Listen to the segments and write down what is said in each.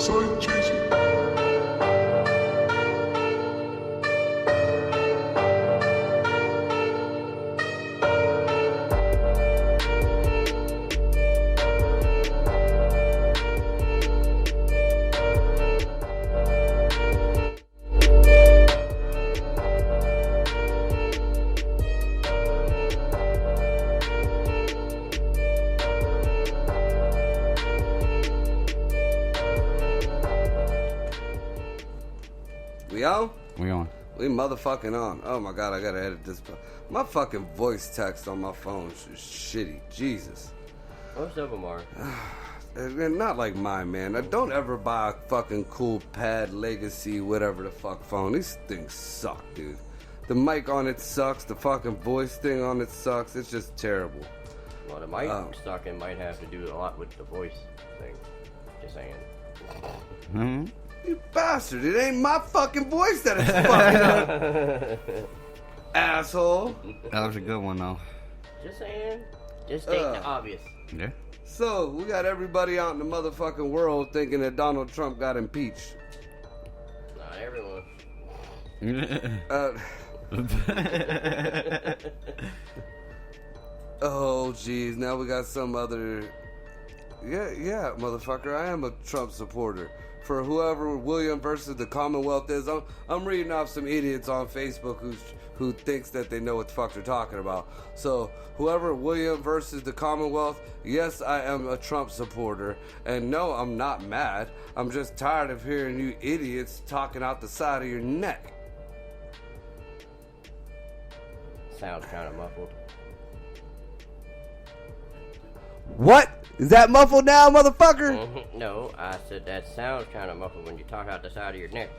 Soy cheesy. We on? We on. We motherfucking on. Oh my god, I gotta edit this. My fucking voice text on my phone is shitty. Jesus. Most of them are. Not like mine, man. Don't ever buy a fucking cool Pad Legacy, whatever the fuck phone. These things suck, dude. The mic on it sucks. The fucking voice thing on it sucks. It's just terrible. Well, the mic sucking might have to do a lot with the voice thing. Just saying. Mm-hmm. You bastard. It ain't my fucking voice that is fucking up. Asshole. That was a good one, though. Just saying. Just state the obvious. Yeah. So, we got everybody out in the motherfucking world thinking that Donald Trump got impeached. Not everyone. Oh, jeez. Now we got some other... Yeah, motherfucker. I am a Trump supporter. For whoever William versus the Commonwealth is, I'm reading off some idiots on Facebook who thinks that they know what the fuck they're talking about. So, whoever William versus the Commonwealth, yes, I am a Trump supporter. And no, I'm not mad. I'm just tired of hearing you idiots talking out the side of your neck. Sounds kind of muffled. What? Is that muffled now, motherfucker? No, I said that sounds kind of muffled when you talk out the side of your neck.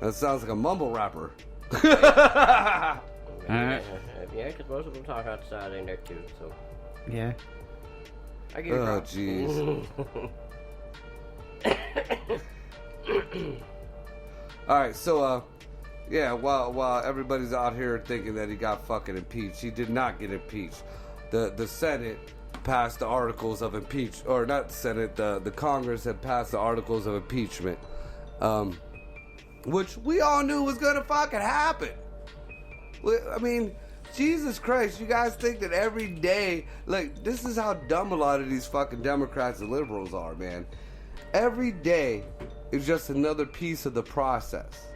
That sounds like a mumble rapper. Yeah, because most of them talk out the side of their neck too, so. Yeah. I give you Oh, props. jeez. Alright, so, yeah, while everybody's out here thinking that he got fucking impeached, he did not get impeached. The Senate passed the articles of impeachment, or not the Senate, the Congress had passed the articles of impeachment, which we all knew was gonna fucking happen. I mean, Jesus Christ, you guys think that every day, like, this is how dumb a lot of these fucking Democrats and liberals are, man. Every day is just another piece of the process.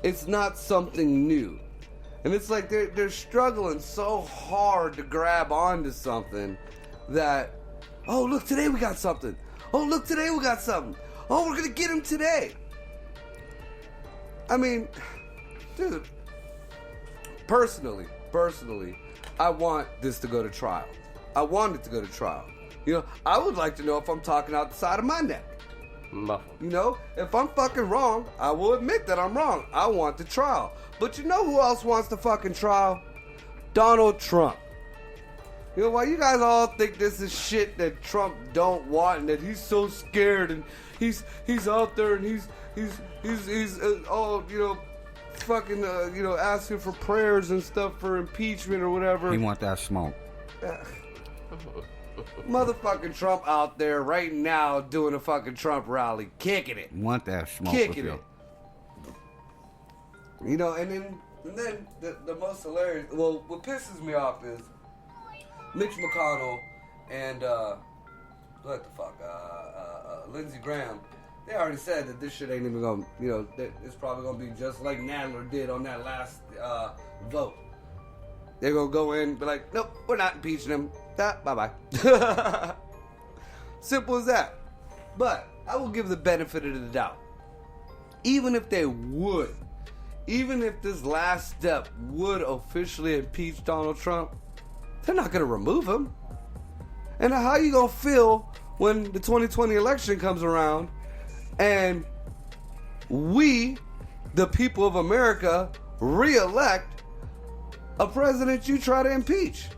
It's not something new. And it's like they're struggling so hard to grab onto something that, oh, look, today we got something. Oh, look, today we got something. Oh, we're going to get him today. I mean, dude, personally, I want this to go to trial. I want it to go to trial. You know, I would like to know if I'm talking out the side of my neck. You know, if I'm fucking wrong, I will admit that I'm wrong. I want the trial. But you know who else wants the fucking trial? Donald Trump. You know, while you guys all think this is shit that Trump don't want and that he's so scared and he's out there and he's all, you know, fucking, you know, asking for prayers and stuff for impeachment or whatever. He want that smoke. Motherfucking Trump out there right now doing a fucking Trump rally, kicking it. Want that smoke. Kicking it. You know, and then the most hilarious, well, what pisses me off is Mitch McConnell and, what the fuck, Lindsey Graham, they already said that this shit ain't even gonna, you know, that it's probably gonna be just like Nadler did on that last vote. They're gonna go in and be like, nope, we're not impeaching him. Bye-bye. Simple as that. But I will give the benefit of the doubt. Even if they would, even if this last step would officially impeach Donald Trump, they're not gonna remove him. And how are you gonna feel when the 2020 election comes around and we, the people of America, re-elect a president you try to impeach?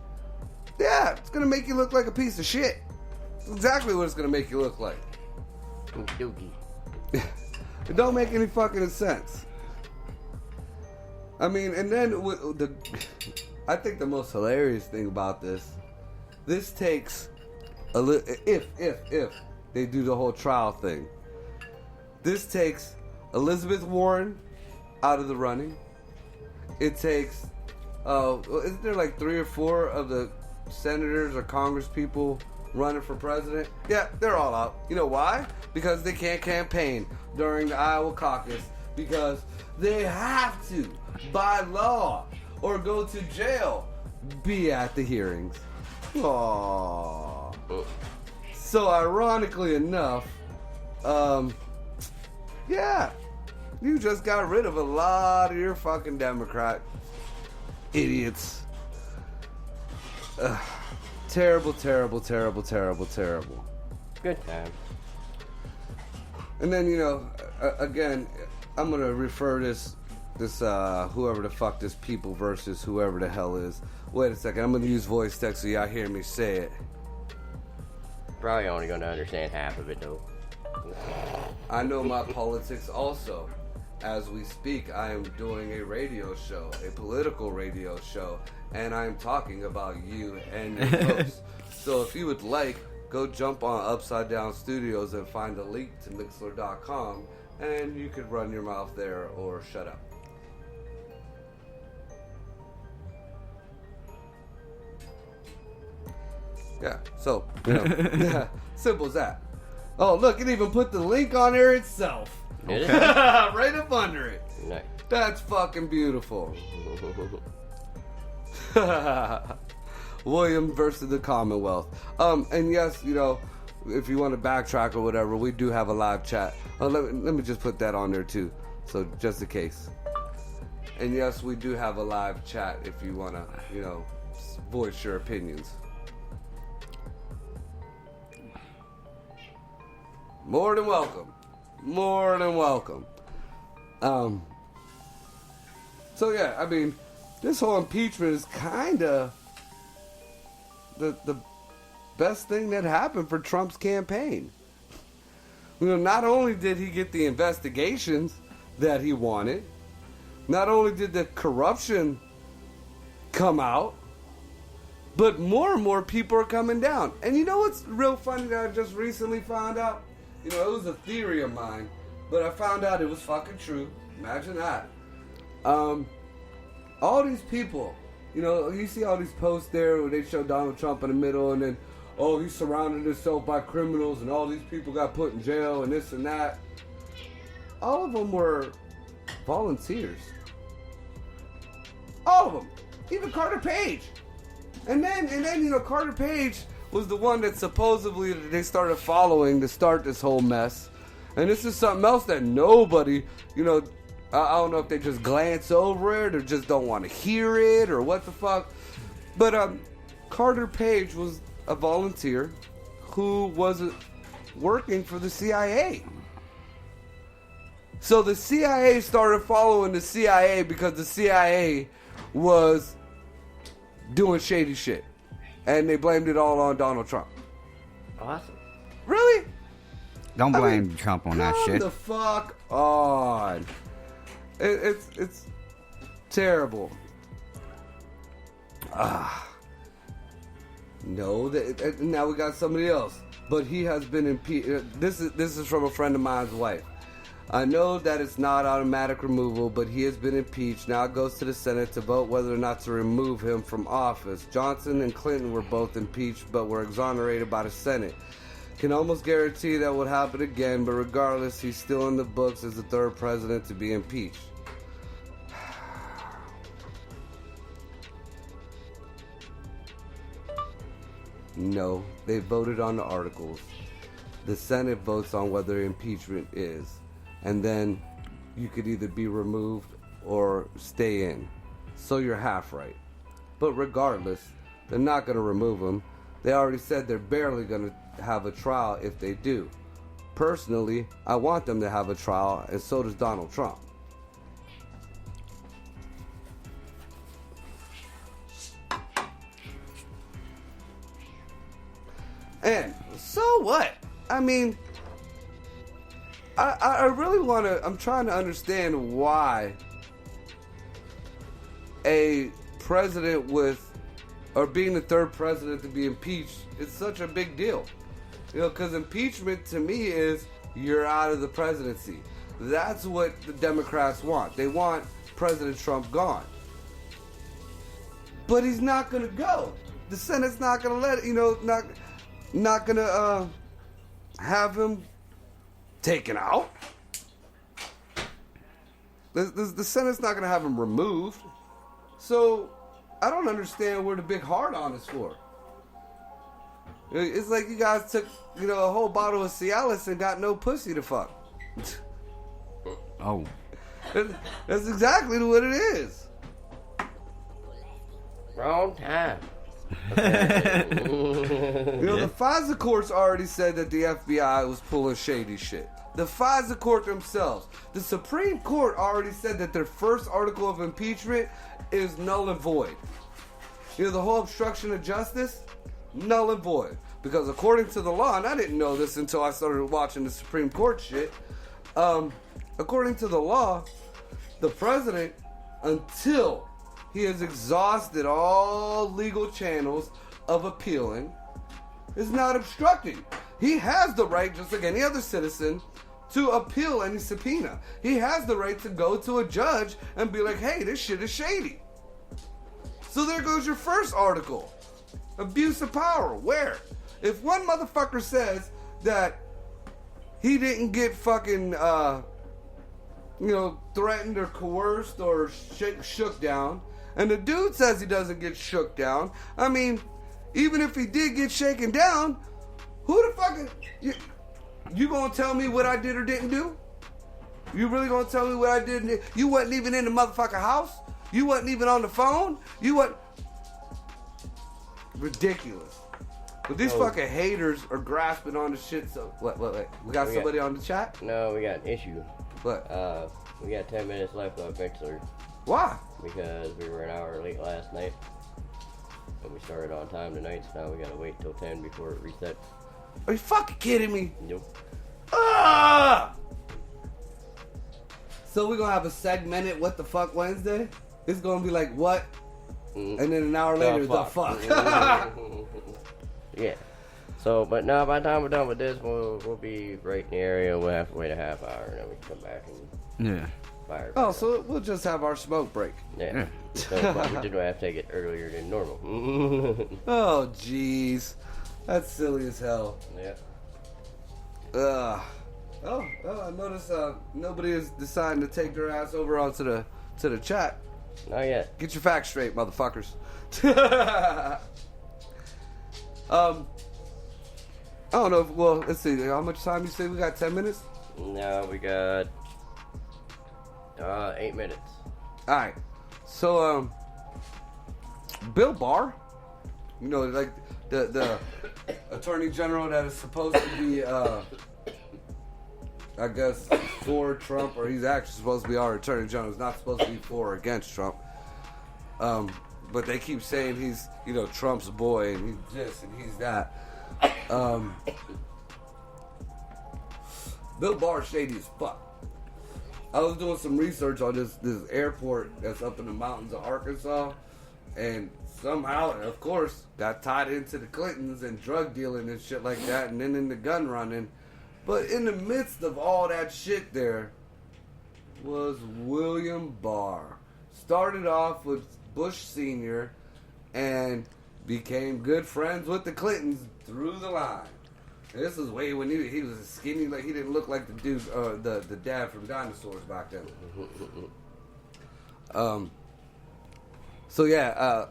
Yeah, it's gonna make you look like a piece of shit. It's exactly what it's gonna make you look like. Dookie. It don't make any fucking sense. I mean, and then I think the most hilarious thing about this takes a little, if they do the whole trial thing. This takes Elizabeth Warren out of the running. It takes, isn't there like 3 or 4 of the senators or Congress people running for president? Yeah, they're all out. You know why? Because they can't campaign during the Iowa caucus because they have to, by law, or go to jail, be at the hearings. Aww. So ironically enough, yeah, you just got rid of a lot of your fucking Democrat idiots. Terrible, terrible, terrible, terrible, terrible. Good time. And then, you know, again, I'm gonna refer this whoever the fuck this people versus whoever the hell is. Wait a second, I'm gonna use voice text so y'all hear me say it. Probably only gonna understand half of it though. I know my politics also. As we speak, I am doing a radio show, a political radio show, and I'm talking about you and your host. So if you would like, go jump on Upside Down Studios and find a link to Mixler.com, and you could run your mouth there or shut up. Yeah, so, you know, yeah, simple as that. Oh, look, it even put the link on there itself. Okay. Right up under it. Nice. That's fucking beautiful. William versus the Commonwealth. And yes, you know, if you want to backtrack or whatever, we do have a live chat. Let me just put that on there too, so just in case. And yes, we do have a live chat if you want to, you know, voice your opinions. More than welcome. More than welcome. So yeah, I mean, this whole impeachment is kind of the best thing that happened for Trump's campaign. You know, not only did he get the investigations that he wanted, not only did the corruption come out, but more and more people are coming down. And you know what's real funny that I just recently found out? You know, it was a theory of mine, but I found out it was fucking true. Imagine that. All these people, you know, you see all these posts there where they show Donald Trump in the middle and then, oh, he surrounded himself by criminals and all these people got put in jail and this and that. All of them were volunteers. All of them. Even Carter Page. And then, you know, Carter Page was the one that supposedly they started following to start this whole mess. And this is something else that nobody, you know, I don't know if they just glance over it or just don't want to hear it or what the fuck. But Carter Page was a volunteer who was working for the CIA. So the CIA started following the CIA because the CIA was doing shady shit. And they blamed it all on Donald Trump. Awesome. Really? Don't blame Trump on that shit. Come the fuck on. It's terrible. No, now we got somebody else. But he has been impeached. This is from a friend of mine's wife. I know that it's not automatic removal, but he has been impeached. Now it goes to the Senate to vote whether or not to remove him from office. Johnson and Clinton were both impeached, but were exonerated by the Senate. Can almost guarantee that would happen again, but regardless, he's still in the books as the third president to be impeached. No, they voted on the articles. The Senate votes on whether impeachment is. And then you could either be removed or stay in. So you're half right. But regardless, they're not going to remove him. They already said they're barely going to have a trial if they do. Personally, I want them to have a trial, and so does Donald Trump. And so what? I mean, I really want to, I'm trying to understand why a president with, or being the third president to be impeached is such a big deal. You know, because impeachment to me is you're out of the presidency. That's what the Democrats want. They want President Trump gone. But he's not going to go. The Senate's not going to let it, you know, not going to have him taken out. The Senate's not going to have him removed. So I don't understand where the big hard on is for. It's like you guys took, you know, a whole bottle of Cialis and got no pussy to fuck. Oh. That's exactly what it is. Wrong time. You know, the FISA courts already said that the FBI was pulling shady shit. The FISA court themselves. The Supreme Court already said that their first article of impeachment is null and void. You know, the whole obstruction of justice, null and void. Because according to the law, and I didn't know this until I started watching the Supreme Court shit, according to the law, the president, until he has exhausted all legal channels of appealing, is not obstructing. He has the right, just like any other citizen, to appeal any subpoena. He has the right to go to a judge and be like, hey, this shit is shady. So there goes your first article. Abuse of power. Where? If one motherfucker says that he didn't get fucking, threatened or coerced or shook down, and the dude says he doesn't get shook down, I mean, even if he did get shaken down, who the fucking... You gonna tell me what I did or didn't do? You really gonna tell me what I did? You wasn't even in the motherfucking house? You wasn't even on the phone? You wasn't... Ridiculous. But these fucking haters are grasping on the shit, so... What? We got somebody on the chat? No, we got an issue. What? We got 10 minutes left on Mixler. Why? Because we were an hour late last night. And we started on time tonight, so now we gotta wait till 10 before it resets. Are you fucking kidding me? Nope. Ah! So we're gonna have a segmented What the Fuck Wednesday? It's gonna be like, what? And then an hour later, the fuck. Yeah. So, but no, by the time we're done with this, we'll be right in the area. We'll have to wait a half hour, and then we can come back and fire. Oh, so we'll just have our smoke break. Yeah. So, but we did have to take it earlier than normal. Oh, jeez. That's silly as hell. Yeah. Oh, I noticed nobody is deciding to take their ass over onto the chat. Not yet. Get your facts straight, motherfuckers. I don't know. Well, let's see. How much time you say we got? 10 minutes? No, we got 8 minutes. All right. So, Bill Barr, you know, like the attorney general that is supposed to be, I guess, for Trump, or he's actually supposed to be our attorney general. He's not supposed to be for or against Trump. But they keep saying he's, you know, Trump's boy, and he's this and he's that. Bill Barr shady as fuck. I was doing some research on this airport that's up in the mountains of Arkansas, and somehow, of course, got tied into the Clintons and drug dealing and shit like that, and then in the gun running. But in the midst of all that shit there was William Barr. Started off with Bush Sr. and became good friends with the Clintons through the line. And this was way when he was skinny, like he didn't look like the dude, the dad from Dinosaurs back then. So yeah,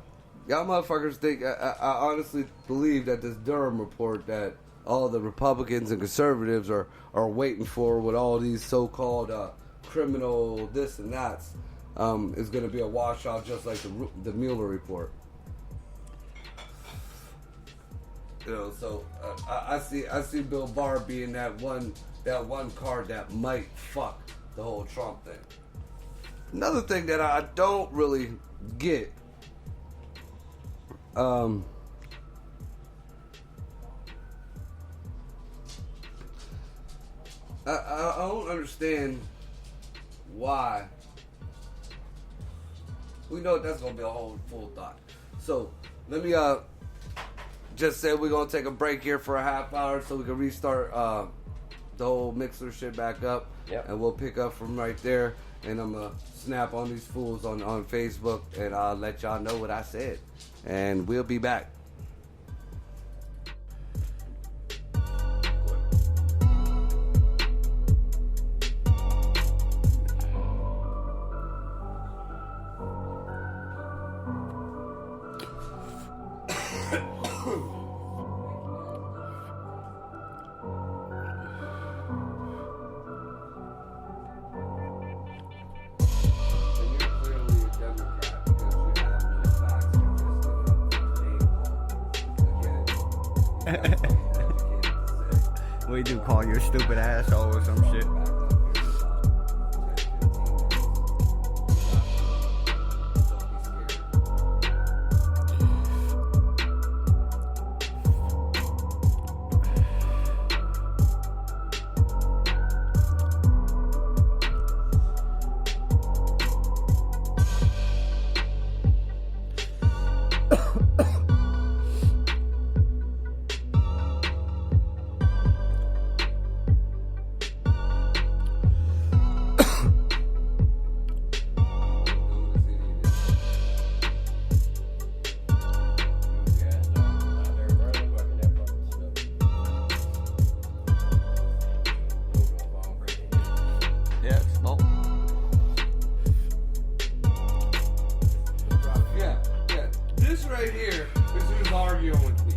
y'all motherfuckers think, I honestly believe that this Durham report that all the Republicans and conservatives are waiting for with all these so-called criminal this and that's is going to be a washout, just like the Mueller report. You know, so I see Bill Barr being that one card that might fuck the whole Trump thing. Another thing that I don't really get, I don't understand why. We know that's gonna be a whole full thought. So let me just said we're gonna take a break here for a half hour so we can restart the whole mixer shit back up. Yep. And we'll pick up from right there. And I'm gonna snap on these fools on Facebook, and I'll let y'all know what I said. And we'll be back. What you do, call your stupid asshole or some shit? Right here is who's arguing with me.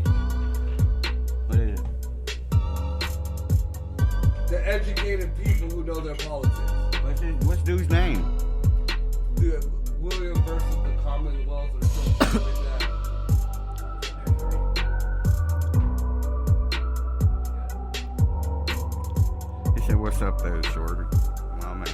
What is it? The educated people who know their politics. What's dude's name? William versus the Commonwealth or something like that. He said, "What's up there, shorty?" Oh man.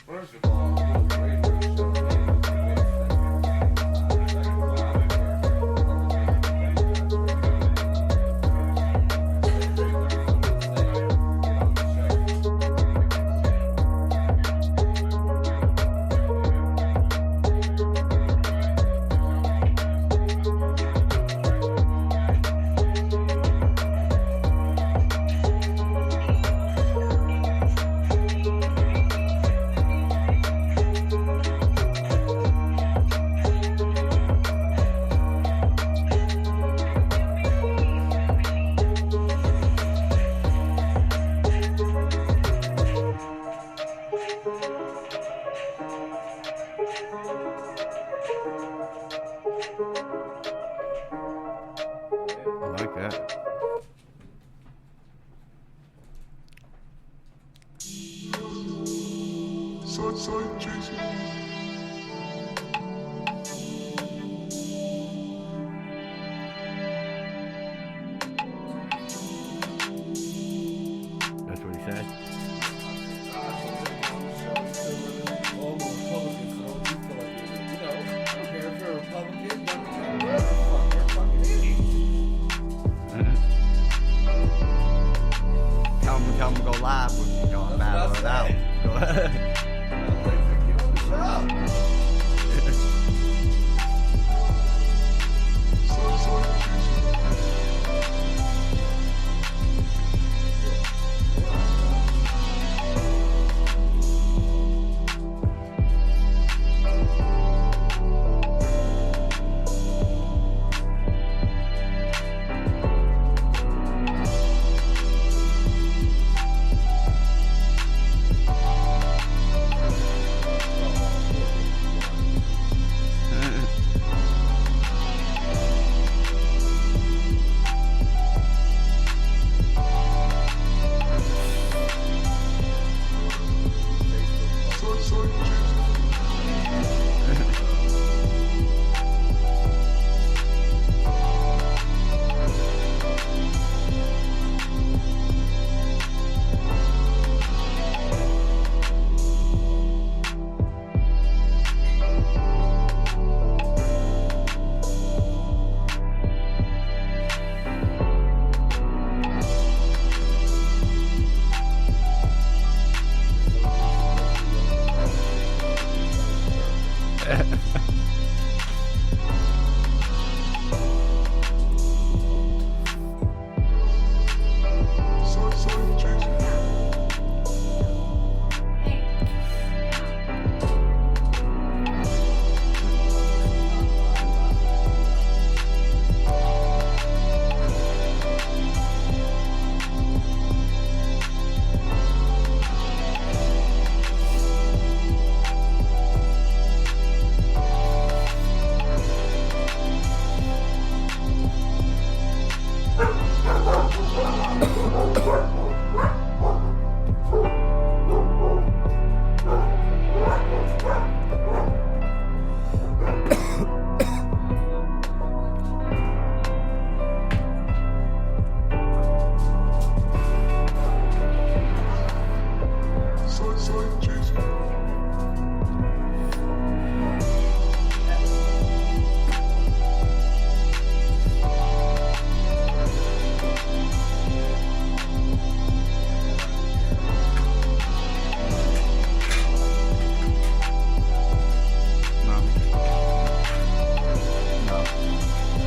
First of all, the radio show I like that. That's what he said. all the Republicans and all these fucking, you know, I don't care if you're a Republican, Democrat, whatever the fuck, you're fucking idiots. Tell him to go live with me, going battle it out. Go ahead. Get on the show.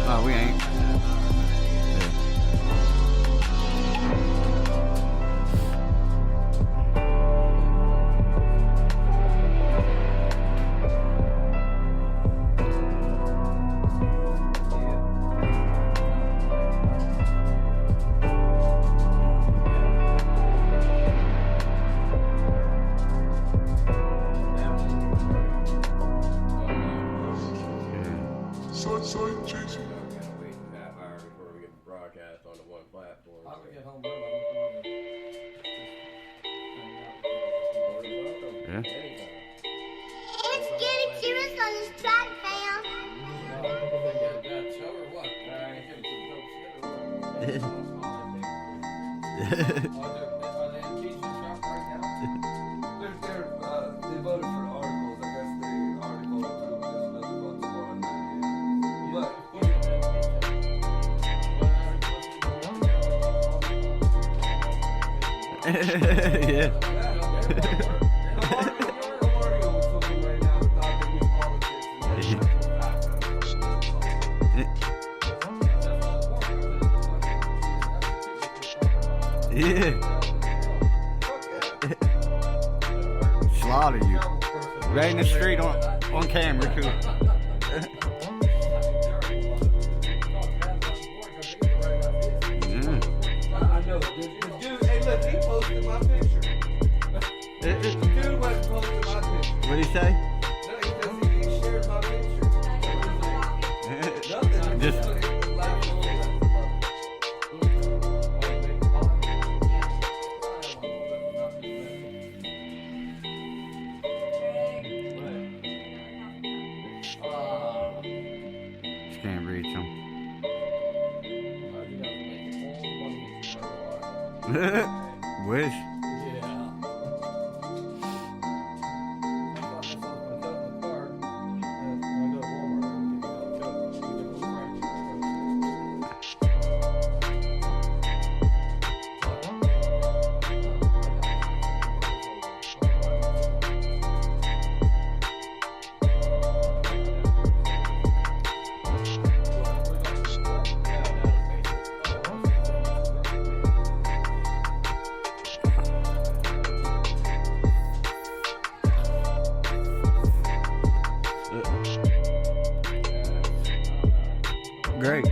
No, we ain't. Yeah. It's getting serious on this track, fam. Show or what? Yeah. Yeah. Slaughter you. Right in the street on camera, too. I know. Dude, hey, look, he posted my picture. Dude wasn't posting my picture. What'd he say? No, he said he shared my picture. Nothing. Just- Just can't reach him. Wish. Great.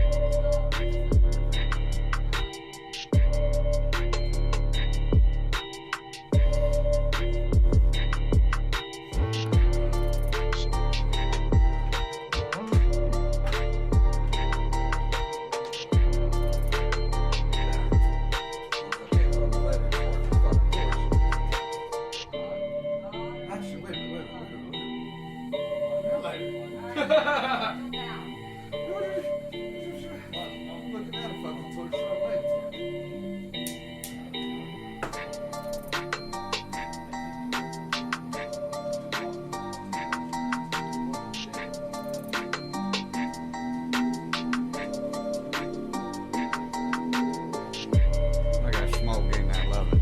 Actually, wait a minute. I'm looking at a fucking torch on light. I got smoke in that loving.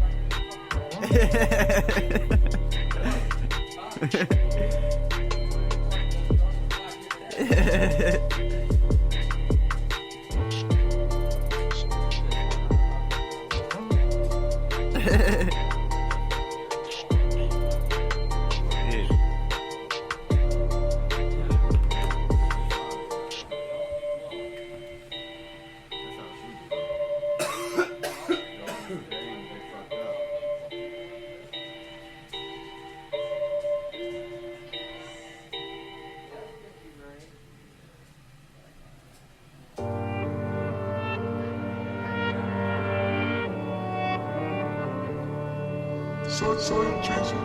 Sorry, Jason.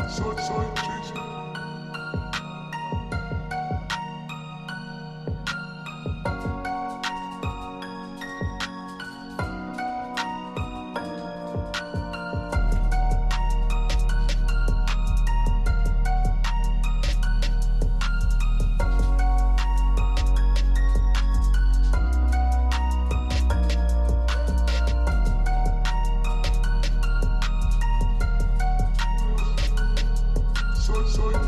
Sunshine chasing. Sunshine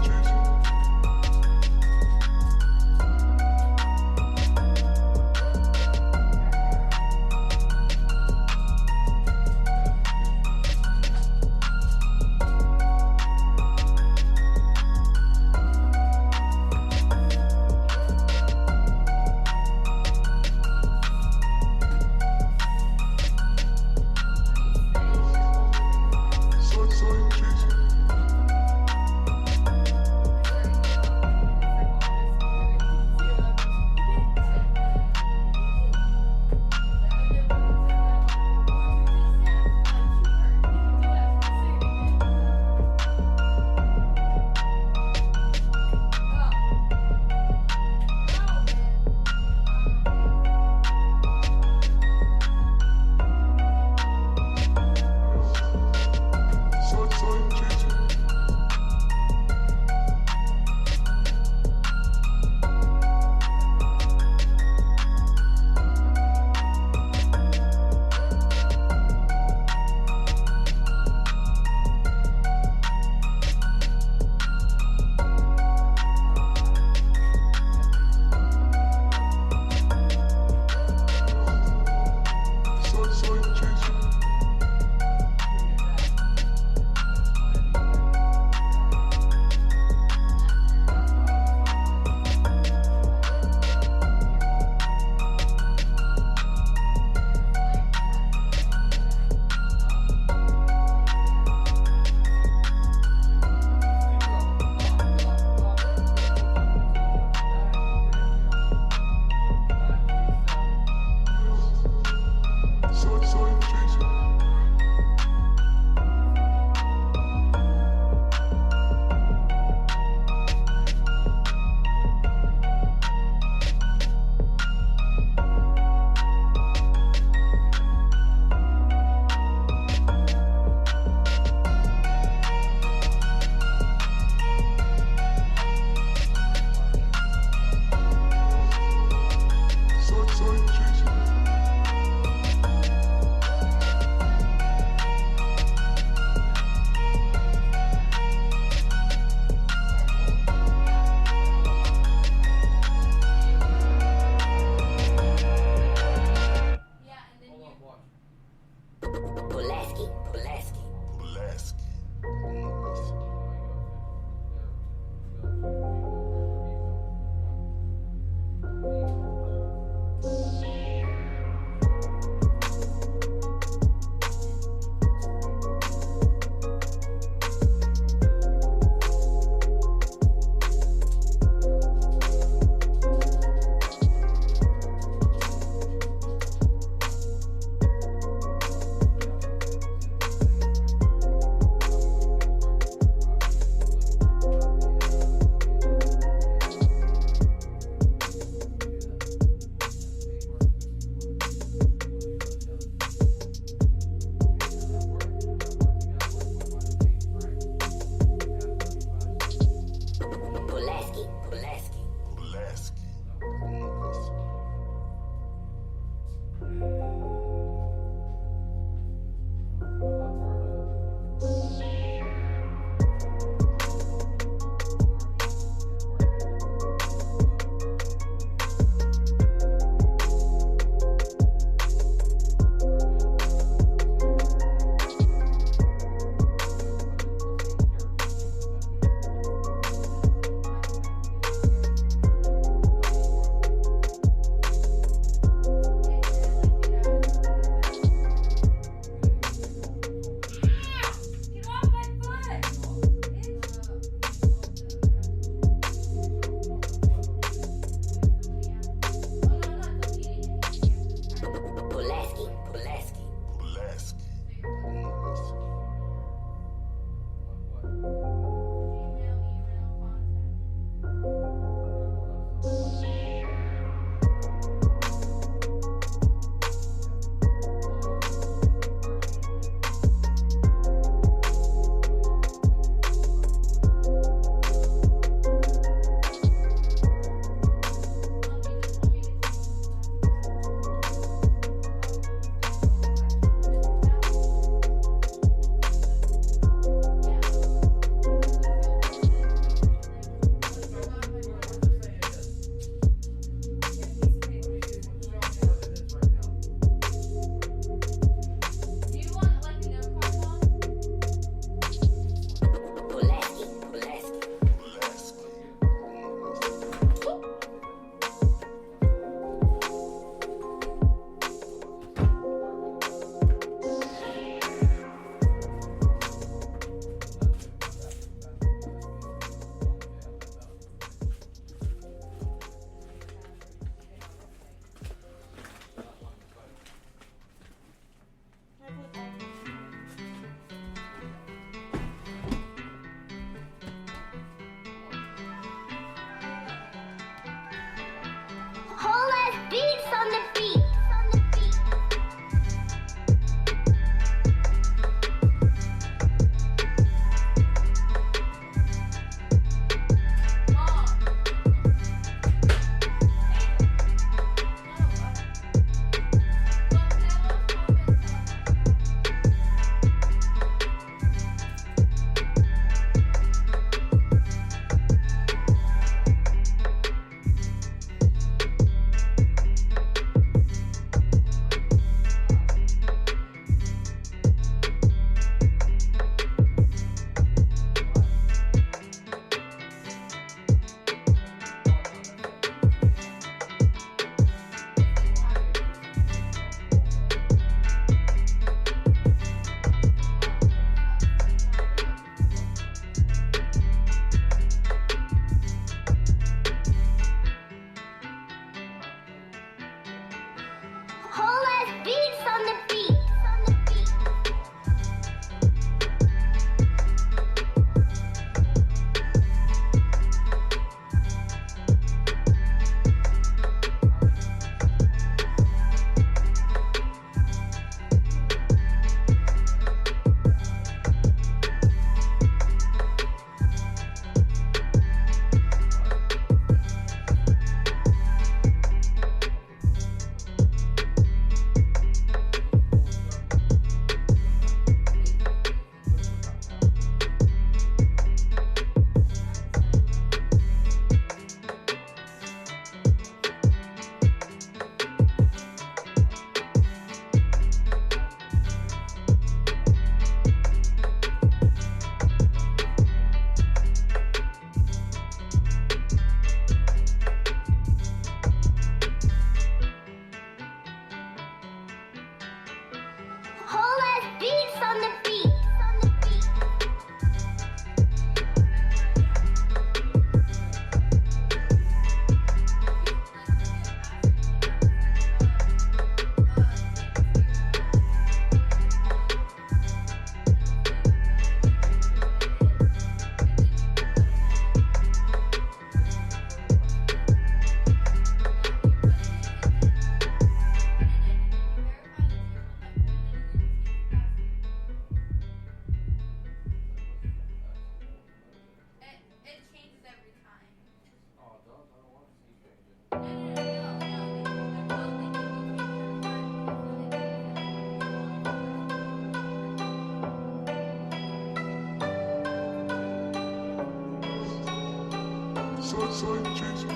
Southside Jason.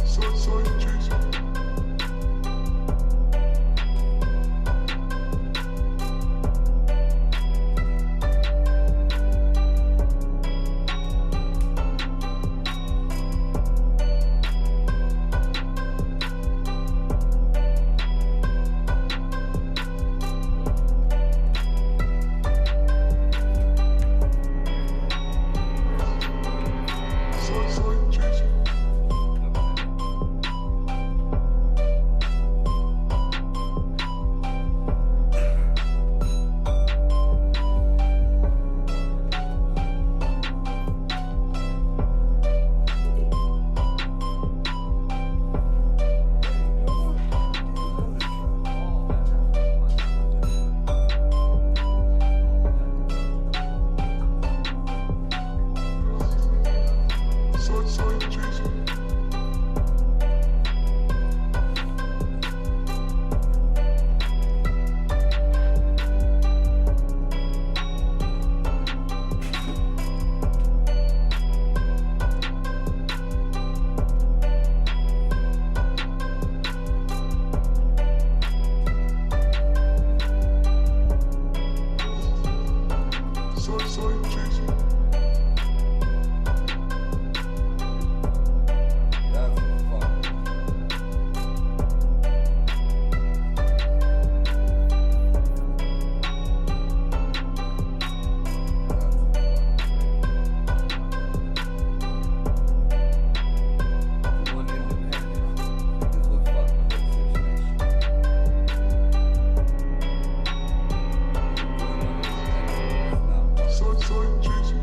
Southside Jason. Southside Jason. Southside Jason. Southside Jason. That's fucking. One independent is what fucked the whole situation. Southside Jason.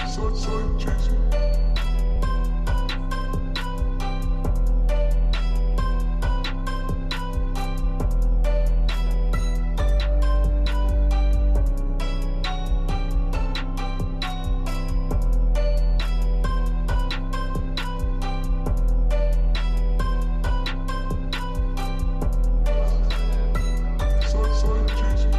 Southside Jason. Southside Jason.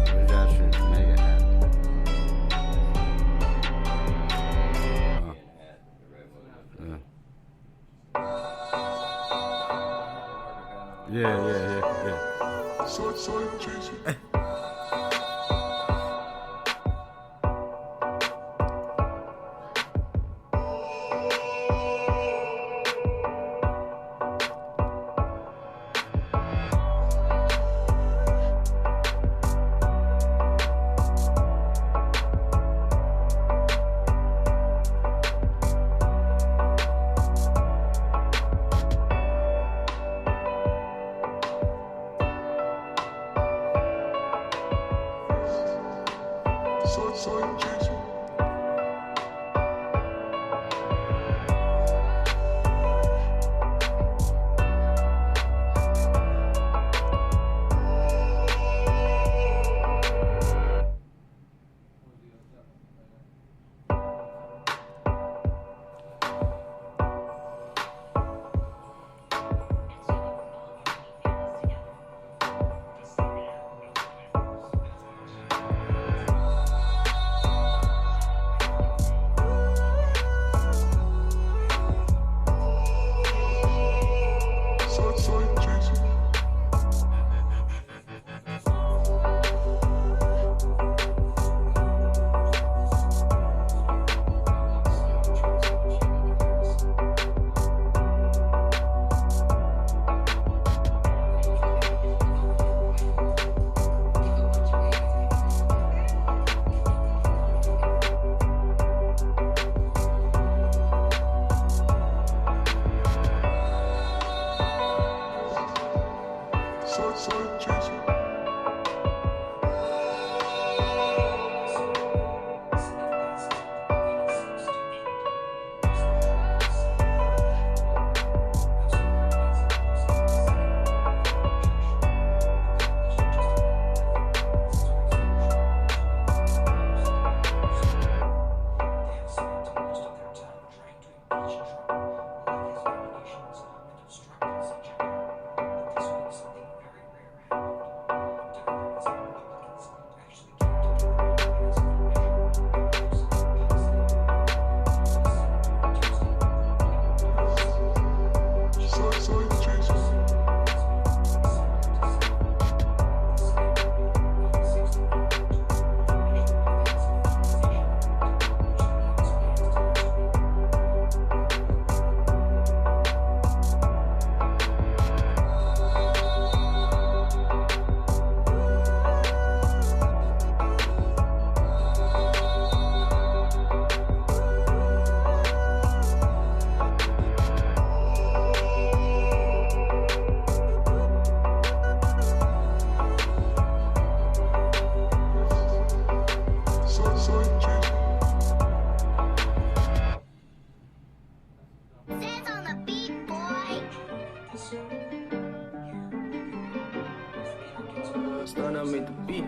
What is that shit? Mega hat. Yeah. Southside Jason. Southside Jason. chasing. Says on the beat, boy. Start out with the beat.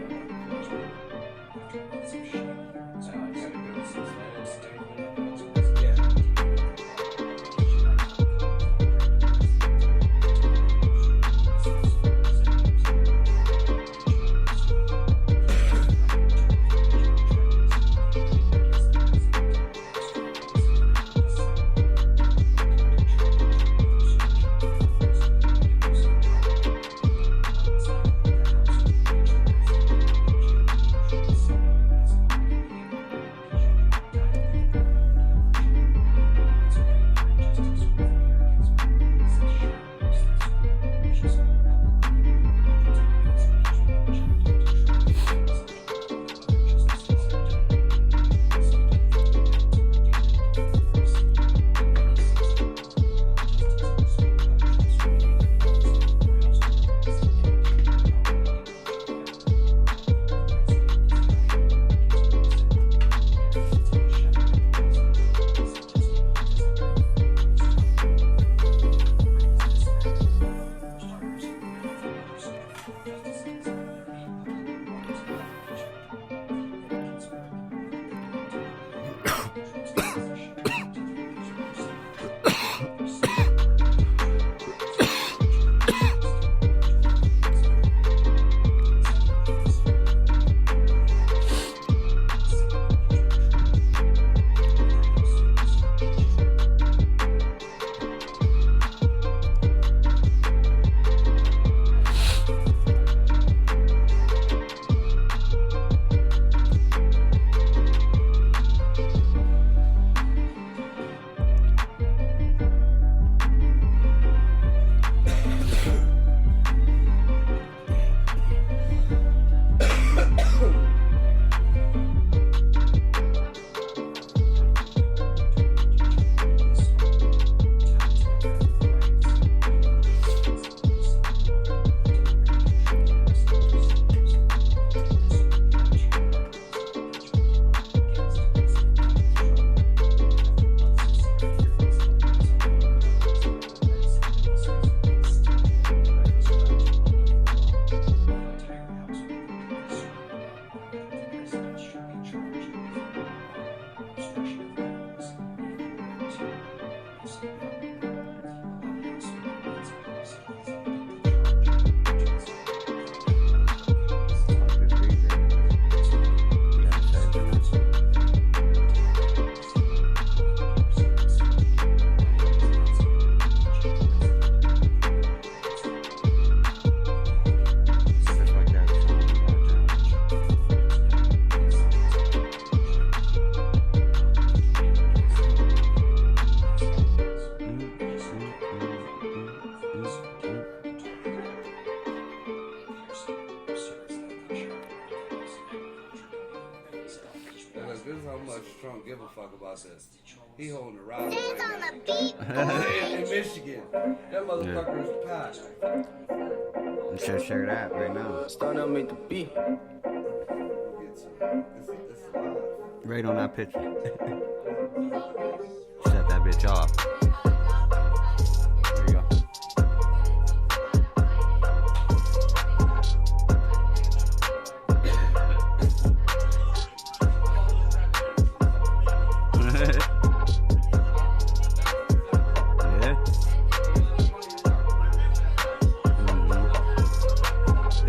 This is how much Trump give a fuck about this. He holding a rally Says on right the beat, now in Michigan. That motherfucker is packed. You should share that right now. Starting to make the beat. Right on that picture. Set that bitch off. There you go.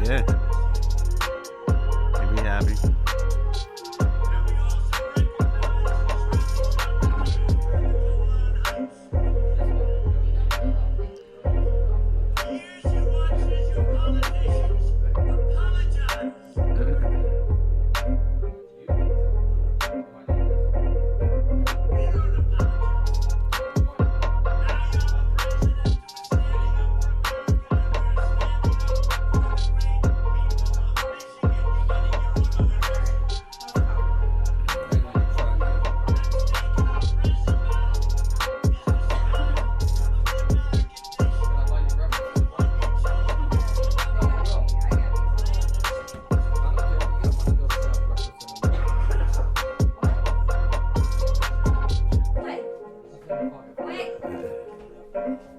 Yeah. You'll be happy.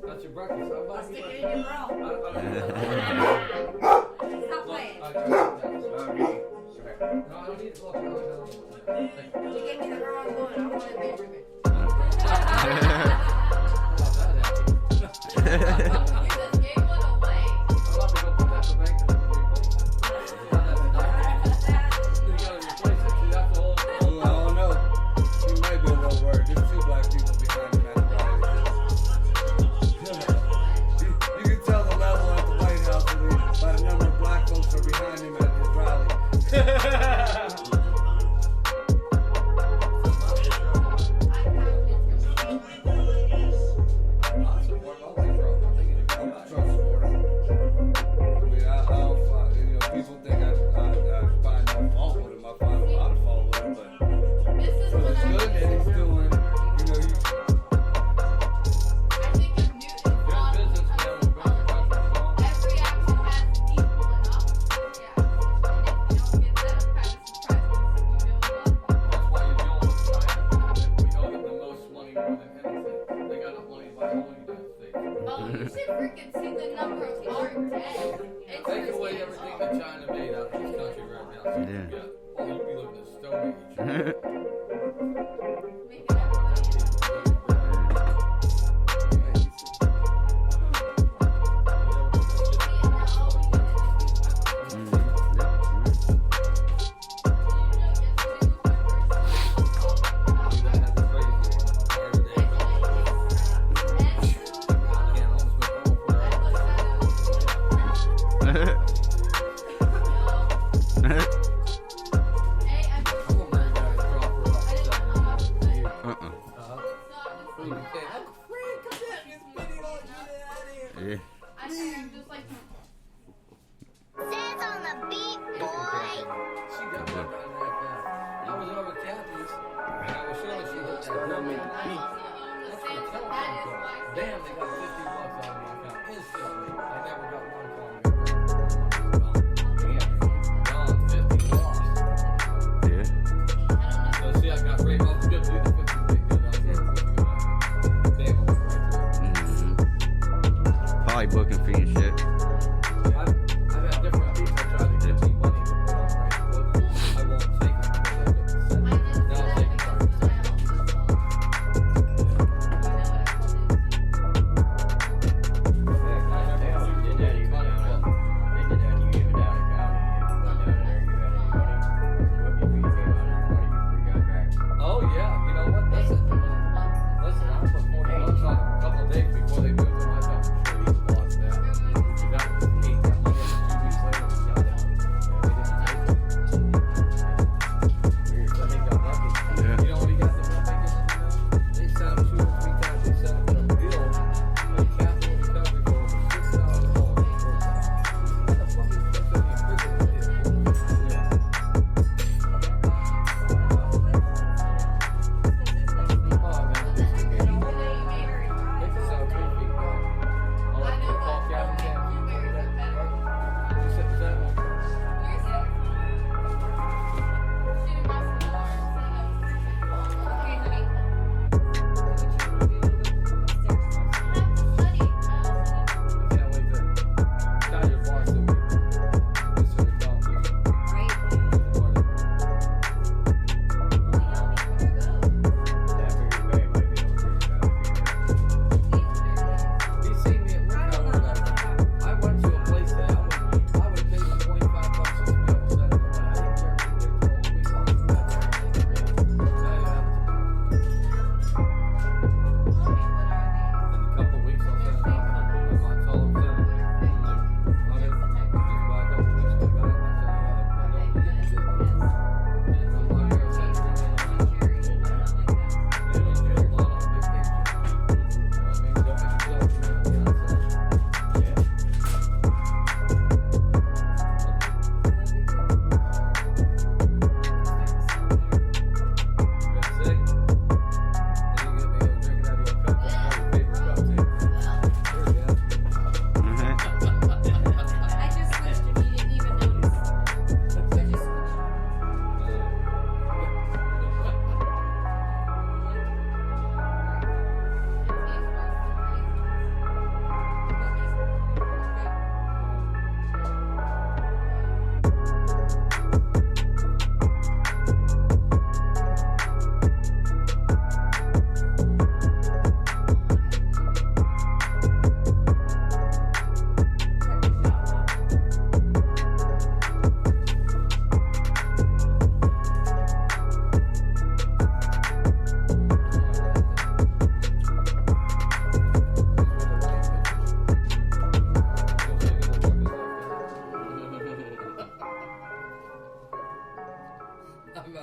That's your breakfast. I'll stick it in your bra. Stop playing. No, I don't need it. Look, no. You gave me the wrong one. I want it bigger. You just gave one away. I'm about to go put that in the bank and replace it. You gotta replace it. See, that's the whole. I don't know. He might be a little worried. There's two black people behind him at the rally. You can tell the level at the White House by the number of black folks are behind him at his rally. People think I find no fault with him. I find a lot of fault with him, but This is so what it's I'm good that he's doing. I think if Newton thought Business, man, we're back to country song. every action has an equal and opposite reaction, and if you don't get that kind of surprise, you know a lot. That's why you're dealing with China. We owe them the most money more than anything. They got enough money to buy the whole United States. Oh, you should freaking see the number of our debt. It's Take risky away as everything hell. that China made out of this country right now. So Yeah. you got, well, you'd be living in the Stone Age. Making everybody I'm gonna bring that and drop her off.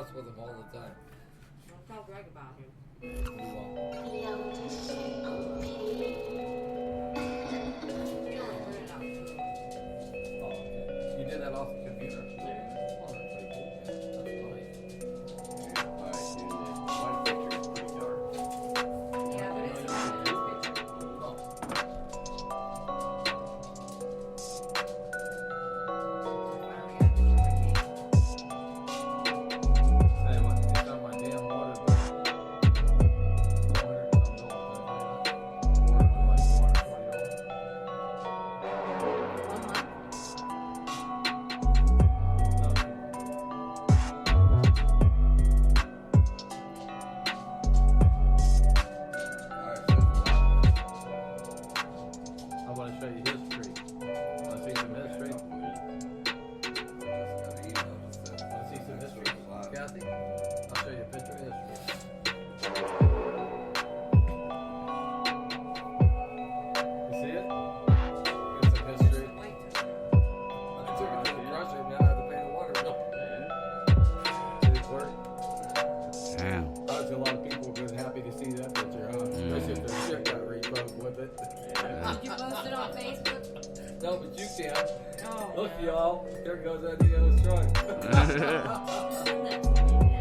mess with him all the time. Don't tell Greg about him. We won't. Lotus OP. You don't put it out. Oh, okay. You did that off the computer? Yeah. Oh, that's pretty cool. That's nice. Alright, dude, this one picture is pretty dark. Yeah, but it's not a nice picture. Oh. Finally got a picture of my cake. Hey, what? It's on my damn water bill. $400 some dollars, I tell you that. Water bill like $420. One month. No, I want to show you history. Want to see some history? Want to see some history? Kathy? I'll show you a picture of history. You see it? Here's some history. Wait. I took it to the crusher, now I have to pay the water bill. Did it work? Damn. Obviously, a lot of people have been happy to see that picture, huh? Especially if their shit got repoed with it. Did you post it on Facebook? No, but you can. Oh. Look, y'all. There goes that Neo's truck.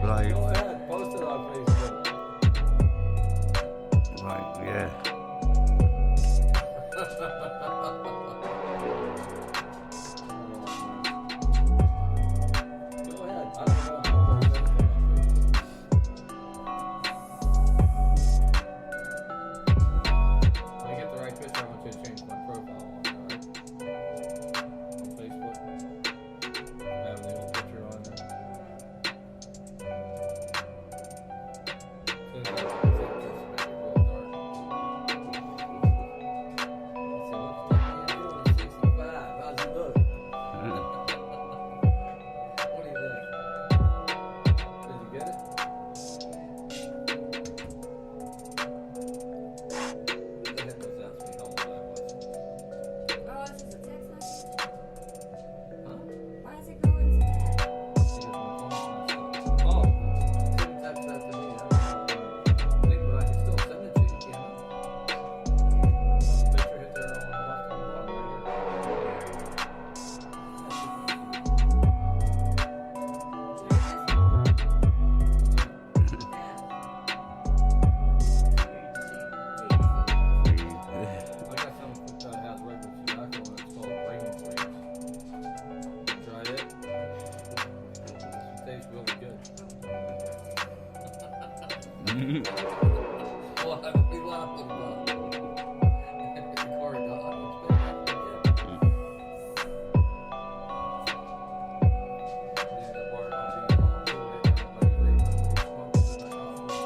Like, Go ahead, post it on Facebook. yeah. Go ahead. I don't know how to post anything on Facebook. When I get the right picture, I want you to change my profile on there, alright? On Facebook. I have the old picture on there. Since I make it real dark. So what's that man doing at 65? How's he look? What do you think? Did you get it? Who the heck was that? Me how old I was. Oh, this is a text message? Huh? Why is it going to that? Because my phone's messed up. Oh, didn't text that to me. I don't know. I think, but I can still send it to you, can't I? Picture hit there on the left on the bottom right here. I got some that has regular tobacco and it's called Brain Freeze. Try it. It tastes really good. What are we laughing about? Corey Dodd, it's been yeah, the bar don't be all cool. Everybody's vaping, smoking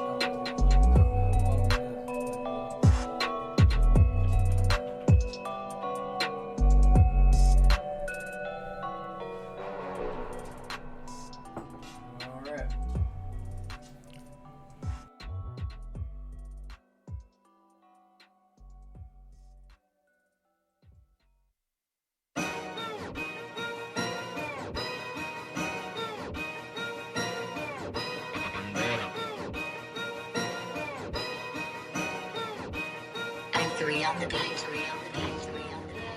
Alright. I'm three on the beat. Three on the beat. Three on the beat.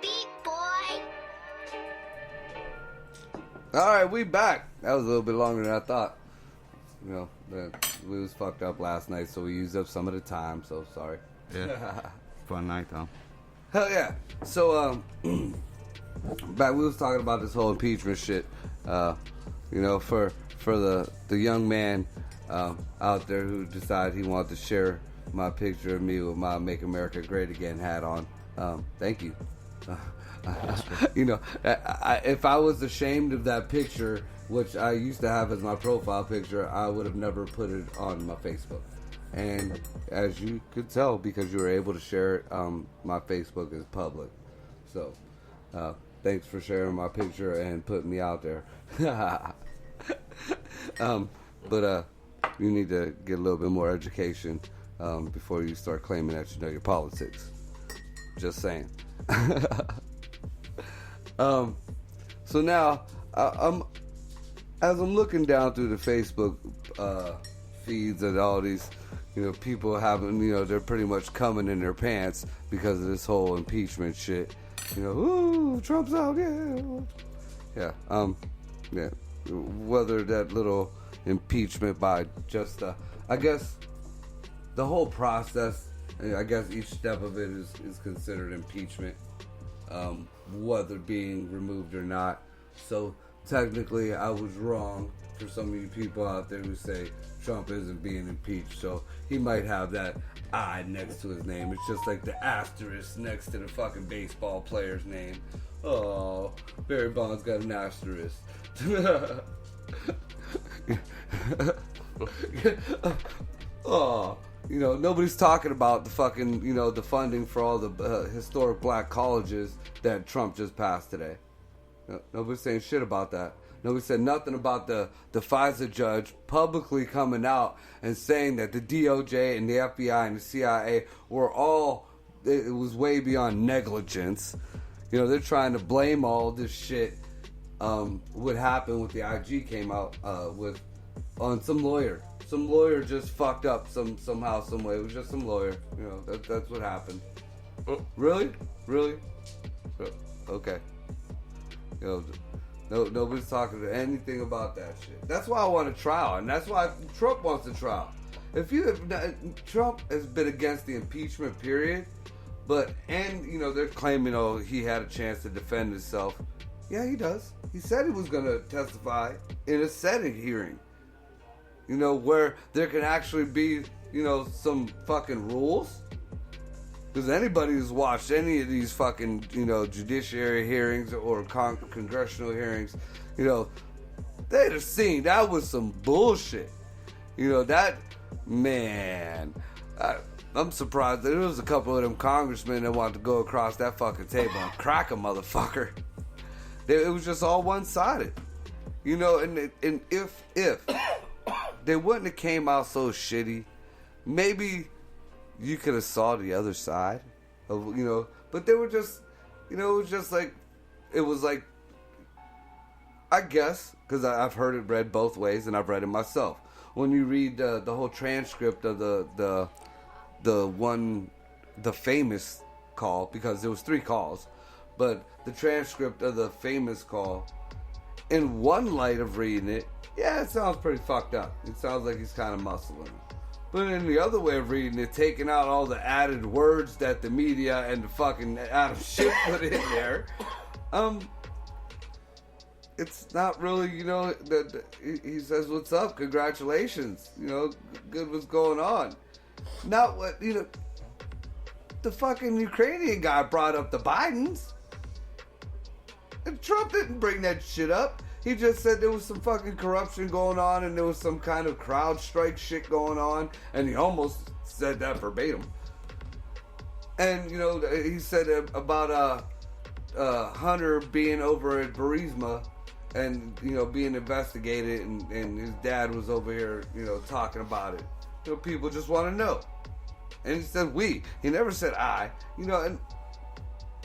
beat, boy. All right, we back. That was a little bit longer than I thought. You know, we was fucked up last night, so we used up some of the time. So sorry. Yeah. Fun night though. Hell yeah. So back we was talking about this whole impeachment shit. You know, for the young man out there who decided he wanted to share my picture of me with my "Make America Great Again" hat on. Thank you. You know, if I was ashamed of that picture, which I used to have as my profile picture, I would have never put it on my Facebook. And as you could tell, because you were able to share it, my Facebook is public. So, thanks for sharing my picture and putting me out there. But you need to get a little bit more education before you start claiming that you know your politics. Just saying. So now, as I'm looking down through the Facebook feeds and all these, you know, people having, you know, they're pretty much coming in their pants because of this whole impeachment shit. You know, ooh, Trump's out, yeah. Yeah. Whether that little impeachment by just, I guess, the whole process, I guess each step of it is considered impeachment, whether being removed or not. So technically, I was wrong for some of you people out there who say Trump isn't being impeached. So he might have that I next to his name. It's just like the asterisk next to the fucking baseball player's name. Oh, Barry Bonds got an asterisk. Oh, you know, nobody's talking about the fucking, you know, the funding for all the historic black colleges that Trump just passed today. Nobody's saying shit about that. Nobody said nothing about the FISA judge publicly coming out and saying that the DOJ and the FBI and the CIA were all, it was way beyond negligence. You know, they're trying to blame all this shit, what happened with the IG came out on some lawyer. Some lawyer just fucked up somehow, some way. It was just some lawyer. You know, that's what happened. Really? Okay. You know, nobody's talking to anything about that shit. That's why I want a trial, and that's why Trump wants a trial. Trump has been against the impeachment period, and you know, they're claiming, oh, he had a chance to defend himself. Yeah, he does. He said he was going to testify in a Senate hearing. You know, where there can actually be, you know, some fucking rules. Because anybody who's watched any of these fucking, you know, judiciary hearings or congressional hearings, you know, they'd have seen that was some bullshit. You know, that, man, I'm surprised that there was a couple of them congressmen that wanted to go across that fucking table and crack a motherfucker. It was just all one-sided. You know, and if they wouldn't have came out so shitty, maybe you could have saw the other side of, you know, but they were just, you know, it was like, I guess, because I've heard it read both ways and I've read it myself. When you read the whole transcript of the famous call, because there was 3 calls, but the transcript of the famous call, in one light of reading it, yeah, it sounds pretty fucked up. It sounds like he's kind of muscling. But in the other way of reading it, taking out all the added words that the media and the fucking Adam Schiff put in there, it's not really, you know, he says, what's up, congratulations, you know, good, what's going on. Not what, you know, the fucking Ukrainian guy brought up the Bidens. And Trump didn't bring that shit up. He just said there was some fucking corruption going on and there was some kind of crowd strike shit going on. And he almost said that verbatim. And, you know, he said about Hunter being over at Burisma and, you know, being investigated and his dad was over here, you know, talking about it. You know, people just want to know. And he said we. He never said I. You know, and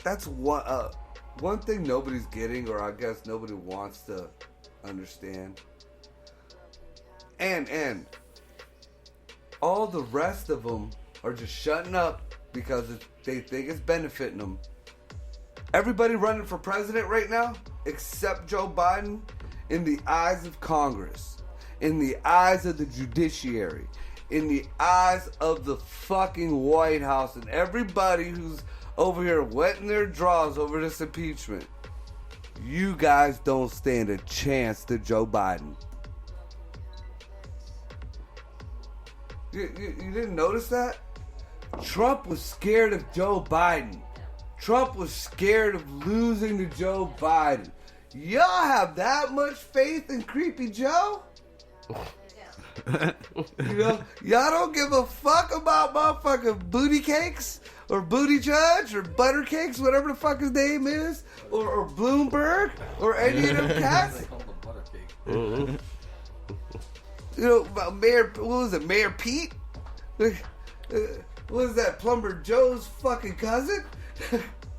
that's what... one thing nobody's getting, or I guess nobody wants to understand, and all the rest of them are just shutting up because they think it's benefiting them. Everybody running for president right now, except Joe Biden, in the eyes of Congress, in the eyes of the judiciary, in the eyes of the fucking White House, and everybody who's over here wetting their draws over this impeachment, you guys don't stand a chance to Joe Biden. You didn't notice that? Trump was scared of Joe Biden. Trump was scared of losing to Joe Biden. Y'all have that much faith in Creepy Joe? You know, y'all don't give a fuck about motherfucking booty cakes or booty judge or butter cakes, whatever the fuck his name is, or Bloomberg or any of them cats. You know, about Mayor, what was it, Mayor Pete? What was that, Plumber Joe's fucking cousin?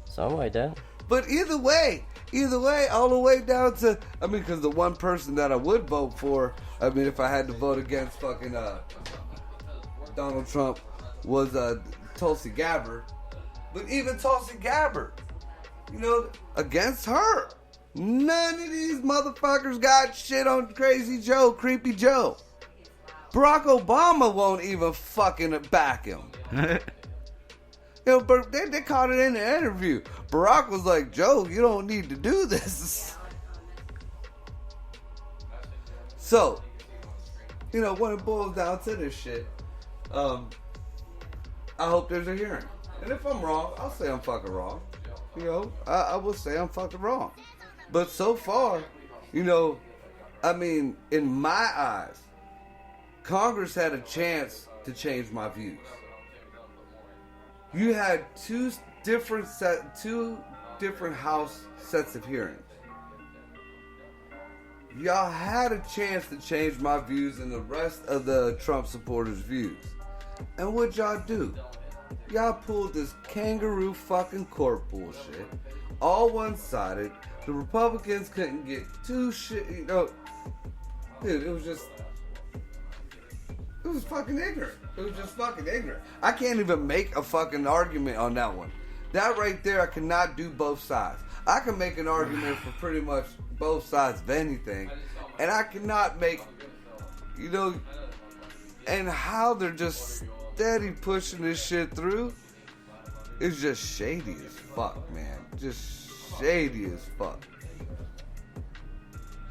Something like that. But either way, all the way down to, I mean, because the one person that I would vote for, I mean, if I had to vote against fucking Donald Trump, was Tulsi Gabbard. But even Tulsi Gabbard, you know, against her, none of these motherfuckers got shit on Crazy Joe, Creepy Joe. Barack Obama won't even fucking back him. You know, but they caught it in the interview. Barack was like, Joe, you don't need to do this. So, you know, when it boils down to this shit, I hope there's a hearing. And if I'm wrong, I'll say I'm fucking wrong. You know, I will say I'm fucking wrong. But so far, you know, I mean, in my eyes, Congress had a chance to change my views. You had two different House sets of hearings. Y'all had a chance to change my views and the rest of the Trump supporters' views. And what y'all do? Y'all pulled this kangaroo fucking court bullshit. All one-sided. The Republicans couldn't get two shit, you know. Dude, it was fucking ignorant. It was just fucking ignorant. I can't even make a fucking argument on that one. That right there, I cannot do both sides. I can make an argument for pretty much both sides of anything. And I cannot make, you know, and how they're just steady pushing this shit through is just shady as fuck, man. Just shady as fuck.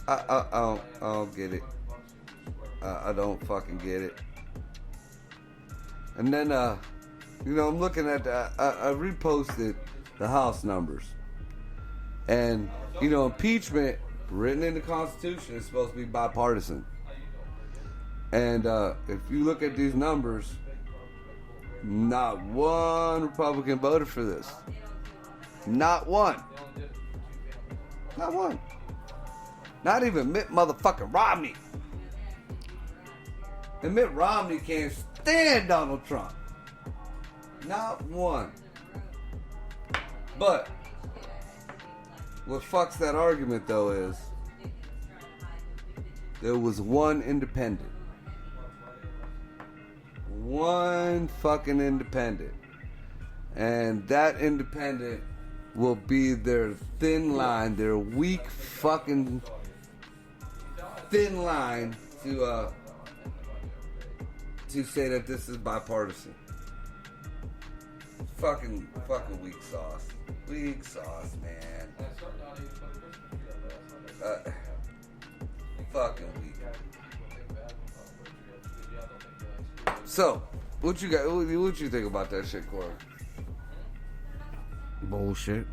I don't get it. I don't fucking get it. And then, you know, I'm looking at I reposted the House numbers. And, you know, impeachment, written in the Constitution, is supposed to be bipartisan. And if you look at these numbers, not one Republican voted for this. Not one. Not one. Not even Mitt motherfucking Romney. And Mitt Romney can't stand Donald Trump. Not one. But what fucks that argument though is there was one independent. One fucking independent. And that independent will be their thin line, their weak fucking thin line to say that this is bipartisan. Fucking weak sauce. Weak sauce, man. Fucking weak. So, what you got? What you think about that shit, Corey? Bullshit.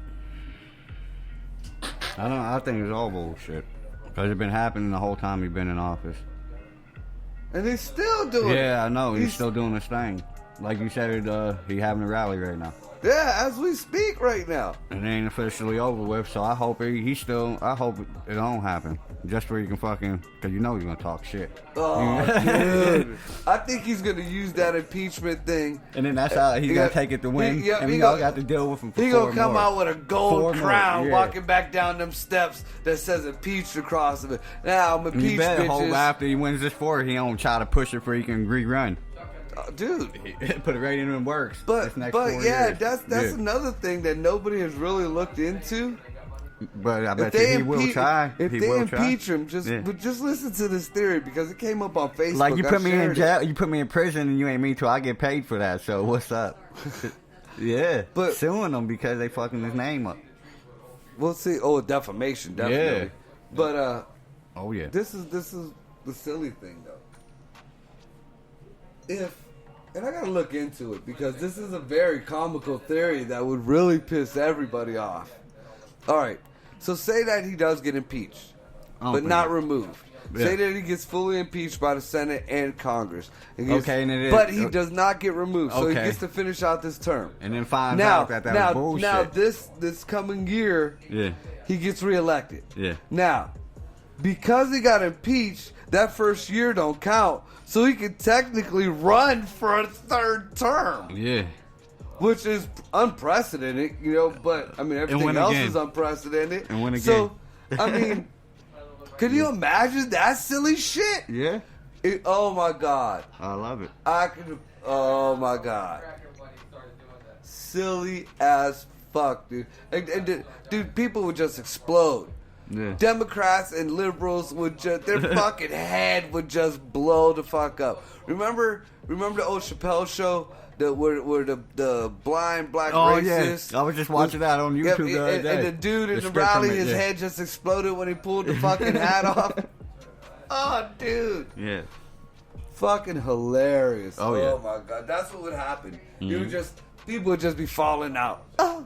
I think it's all bullshit. Because it's been happening the whole time he's been in office. And he's still doing it. Yeah, I know. He's still doing his thing. Like you said, he's having a rally right now. Yeah, as we speak right now. It ain't officially over with, so I hope I hope it don't happen. Just where you can fucking, because you know you're going to talk shit. Oh, dude. I think he's going to use that impeachment thing. And then that's how he's going to take it to win. And we all got to deal with him for 4 more. He's going to come out with a gold crown, yeah, walking back down them steps that says impeached across of it. Now, I'm impeached, you better bitches. hope after he wins this 4, he don't try to push it for he can rerun. dude. Put it right in and works. But this next 4 yeah, years. that's another thing that nobody has really looked into. But I bet you he will try. If He they will try. impeach him, just listen to this theory because it came up on Facebook. Like you I put me in shared it. jail, you put me in prison, and you ain't me till I get paid for that. So what's up? Yeah, But- suing them because they fucking his name up. We'll see. Oh, defamation, definitely. Yeah. But Oh yeah. this is the silly thing though. And I gotta look into it because this is a very comical theory that would really piss everybody off. All right, so say that he does get impeached, but not removed. Yeah. Say that he gets fully impeached by the Senate and Congress. And he gets- Okay, and it is- but he does not get removed, so he Okay. gets to finish out this term. And then finds Now, out that was bullshit. now this coming year, Yeah. he gets reelected. Yeah. Now, because he got impeached, that first year don't count, so he can technically run for a third term, Yeah. which is unprecedented, you know. But I mean, everything win else again. is unprecedented. And win So, I mean, could you imagine that silly shit? Yeah. Oh my god, I love it. I could. Oh my god, silly as fuck, dude. And dude, people would just explode. Yeah. Democrats and liberals would just their fucking head would just blow the fuck up. Remember the old Chappelle show where the blind black Oh racist. yeah. I was just watching that on YouTube the other day. And the dude in the script rally, from it, his yeah. head just exploded when he pulled the fucking hat off. Oh, dude. Yeah. Fucking hilarious. Oh, yeah. My god. That's what would happen. You would just people would just be falling out. Oh,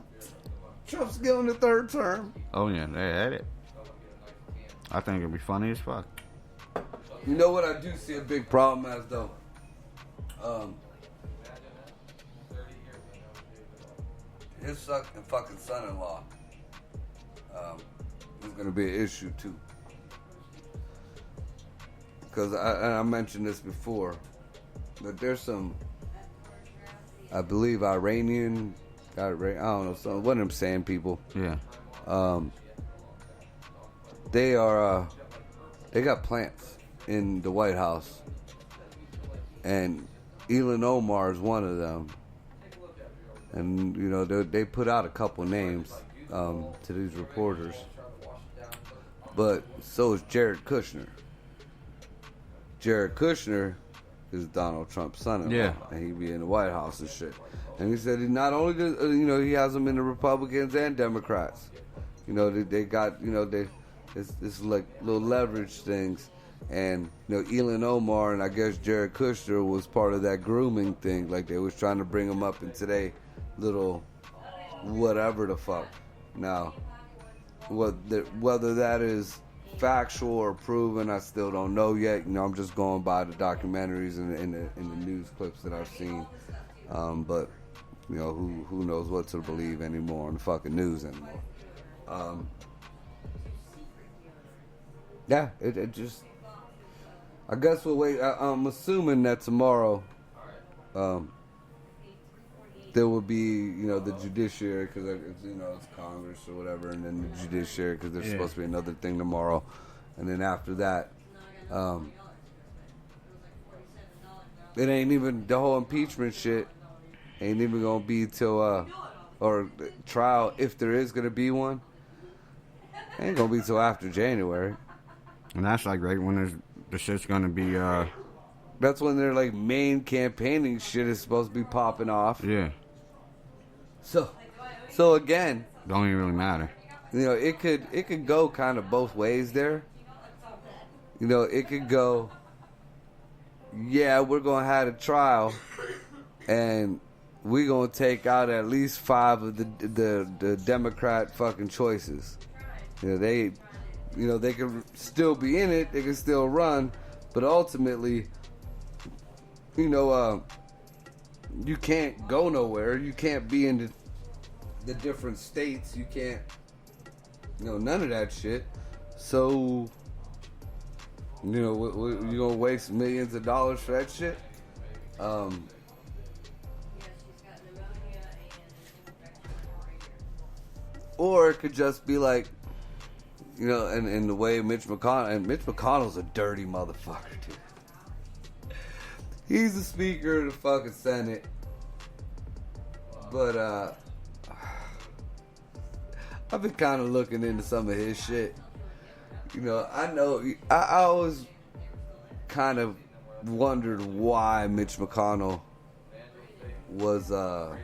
Trump's getting the third term. Oh yeah. They had it. I think it'd be funny as fuck. You know what I do see a big problem as though? His fucking son-in-law is going to be an issue too. Because I mentioned this before, but there's some, I believe, Iranian, I don't know, some one of them sand people. Yeah. They are, they got plants in the White House, and Elon Omar is one of them. And you know they put out a couple names to these reporters, but so is Jared Kushner. Jared Kushner is Donald Trump's son-in-law, Yeah. and he be in the White House and shit. And he said he not only does, he has them in the Republicans and Democrats. You know they got it's like little leverage things. And Elon Omar and I guess Jared Kushner was part of that grooming thing. Like they was trying to bring him up into their little whatever the fuck. Now, whether that is factual or proven, I still don't know yet. I'm just going by the documentaries and the news clips that I've seen. But who knows what to believe anymore on the fucking news anymore. Yeah, it just. I guess we'll wait. I'm assuming that tomorrow, there will be, the judiciary because it's Congress or whatever, and then the judiciary because there's supposed to be another thing tomorrow, and then after that, it ain't even the whole impeachment shit. Ain't even gonna be till or trial if there is gonna be one. Ain't gonna be till after January. And that's like right when the shit's gonna be. That's when their like main campaigning shit is supposed to be popping off. Yeah. So again, Don't even really matter. it could go kind of both ways there. It could go. Yeah, we're gonna have a trial, and we're gonna take out at least 5 of the Democrat fucking choices. They can still be in it. They can still run, but ultimately, you can't go nowhere. You can't be in the different states. You can't, none of that shit. So, you gonna waste millions of dollars for that shit? Or it could just be like, and the way Mitch McConnell's a dirty motherfucker, dude. He's the Speaker of the fucking Senate. But, I've been kind of looking into some of his shit. You know, I always kind of wondered why Mitch McConnell was, I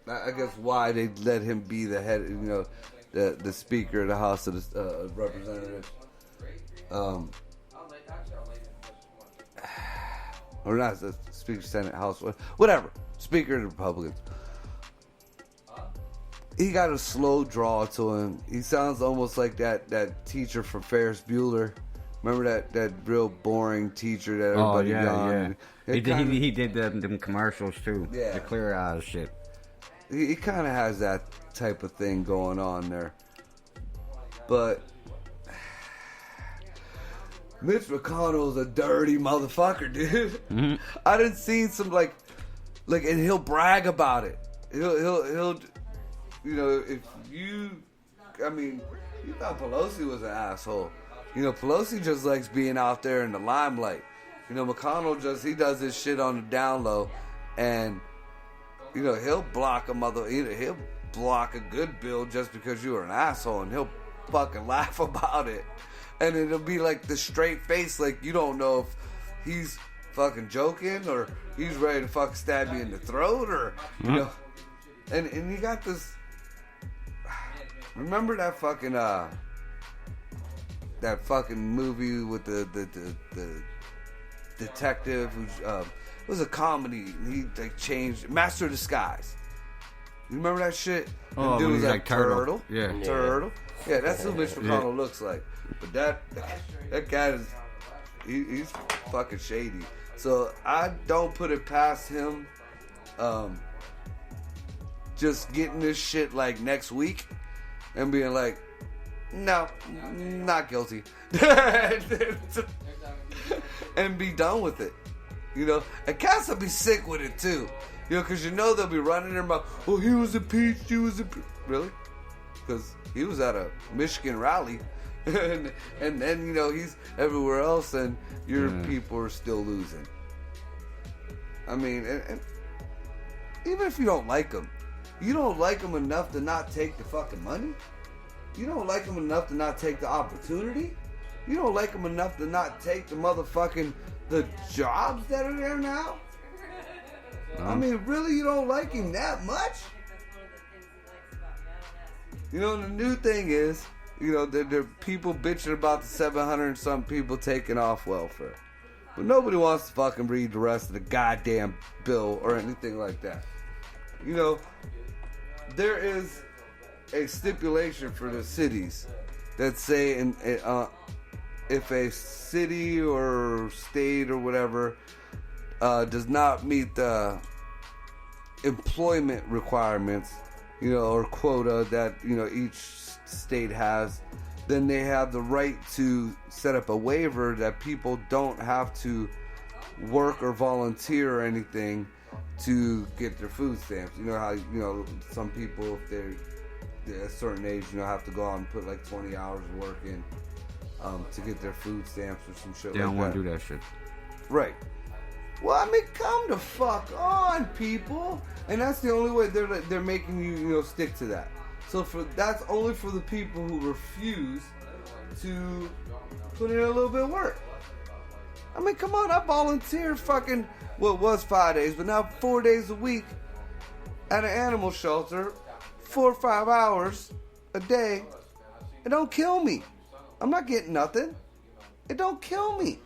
guess why they let him be the head, you know, the Speaker of the House of the Representatives. Or not the Speaker of the Senate, House, whatever. Speaker of the Republicans. He got a slow draw to him. He sounds almost like that teacher from Ferris Bueller. Remember that real boring teacher that everybody yeah. got? He did them commercials too. Yeah. The clear eyes shit. He kind of has that type of thing going on there. But Mitch McConnell's a dirty motherfucker, dude. Mm-hmm. I done seen some like, and he'll brag about it. He'll, you know, if you, I mean, you thought Pelosi was an asshole. You know, Pelosi just likes being out there in the limelight. You know, McConnell he does this shit on the down low, and you know, he'll block he'll block a good bill just because you were an asshole, and he'll fucking laugh about it. And it'll be like the straight face, like you don't know if he's fucking joking or he's ready to fucking stab you in the throat, or you know. And you got this. Remember that fucking movie with the detective who it was a comedy, and he like changed Master of Disguise. You remember that shit? Oh, The dude when was he's like Turtle. Yeah. Turtle. Yeah, that's who Mitch McConnell looks like. But that guy is he's fucking shady. So I don't put it past him just getting this shit like next week and being like, no, not guilty. And be done with it. You know, and cats will be sick with it too. You know, because you know they'll be running their mouth, oh, he was impeached, Really? Because he was at a Michigan rally. and then, you know, he's everywhere else and your people are still losing. I mean, and even if you don't like him, you don't like him enough to not take the fucking money? You don't like him enough to not take the opportunity? You don't like him enough to not take the jobs that are there now? I mean, really, you don't like him that much? You know, the new thing is, you know, there are people bitching about the 700 and some people taking off welfare. But nobody wants to fucking read the rest of the goddamn bill or anything like that. You know, there is a stipulation for the cities that say if a city or state or whatever does not meet the employment requirements, you know, or quota that, you know, each state has, then they have the right to set up a waiver that people don't have to work or volunteer or anything to get their food stamps. You know how, you know, some people, if they're a certain age, you know, have to go out and put like 20 hours of work in to get their food stamps or some shit like that. They don't want to do that shit. Right. Well, I mean, come the fuck on, people. And that's the only way they're making you, you know, stick to that. So that's only for the people who refuse to put in a little bit of work. I mean, come on, I volunteer fucking, well, it was 5 days, but now 4 days a week at an animal shelter, 4 or 5 hours a day. It don't kill me. I'm not getting nothing. It don't kill me.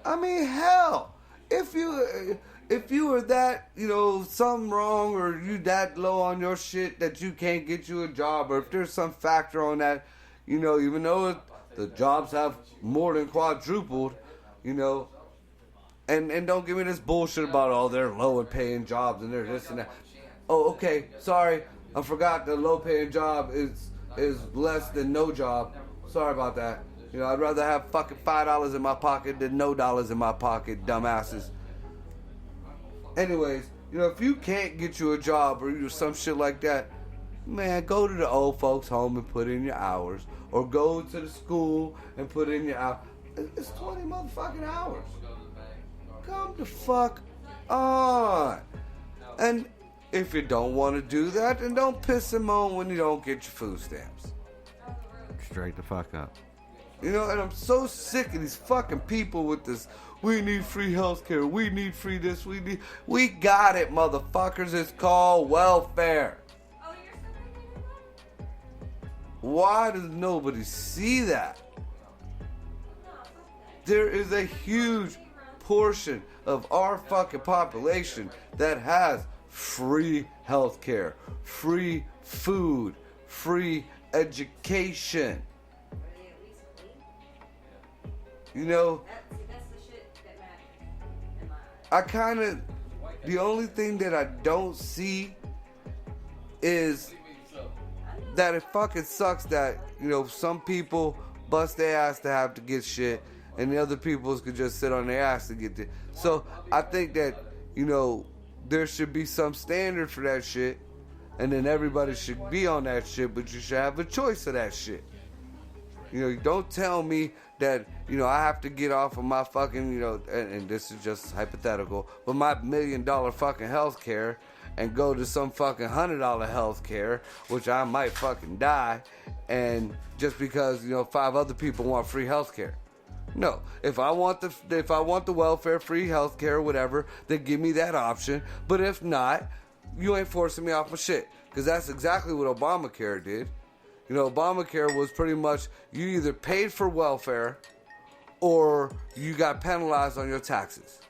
I mean, hell, if you are that, you know, something wrong, or you that low on your shit that you can't get you a job, or if there's some factor on that, you know, even though the jobs have more than quadrupled, you know, and don't give me this bullshit about, oh, they're low and paying jobs and they're this and that. Oh, okay, sorry, I forgot the low paying job is less than no job. Sorry about that. You know, I'd rather have fucking $5 in my pocket than no dollars in my pocket, dumbasses. Anyways, you know, if you can't get you a job or you do some shit like that, man, go to the old folks home and put in your hours, or go to the school and put in your hours. It's 20 motherfucking hours. Come the fuck on. And if you don't want to do that, then don't piss and moan when you don't get your food stamps. Straight the fuck up. You know, and I'm so sick of these fucking people with this, we need free healthcare, we need free this, we got it, motherfuckers. It's called welfare. Why does nobody see that? There is a huge portion of our fucking population that has free healthcare, free food, free education. You know, the only thing that I don't see is that it fucking sucks that, you know, some people bust their ass to have to get shit, and the other peoples could just sit on their ass to get it. So I think that, you know, there should be some standard for that shit, and then everybody should be on that shit, but you should have a choice of that shit. You know, don't tell me that, you know, I have to get off of my fucking, you know, and this is just hypothetical, but my $1 million fucking health care and go to some fucking $100 health care, which I might fucking die, and just because, you know, 5 other people want free health care. No, if I want the welfare, free health care, whatever, then give me that option. But if not, you ain't forcing me off my shit, because that's exactly what Obamacare did. You know, Obamacare was pretty much you either paid for welfare or you got penalized on your taxes.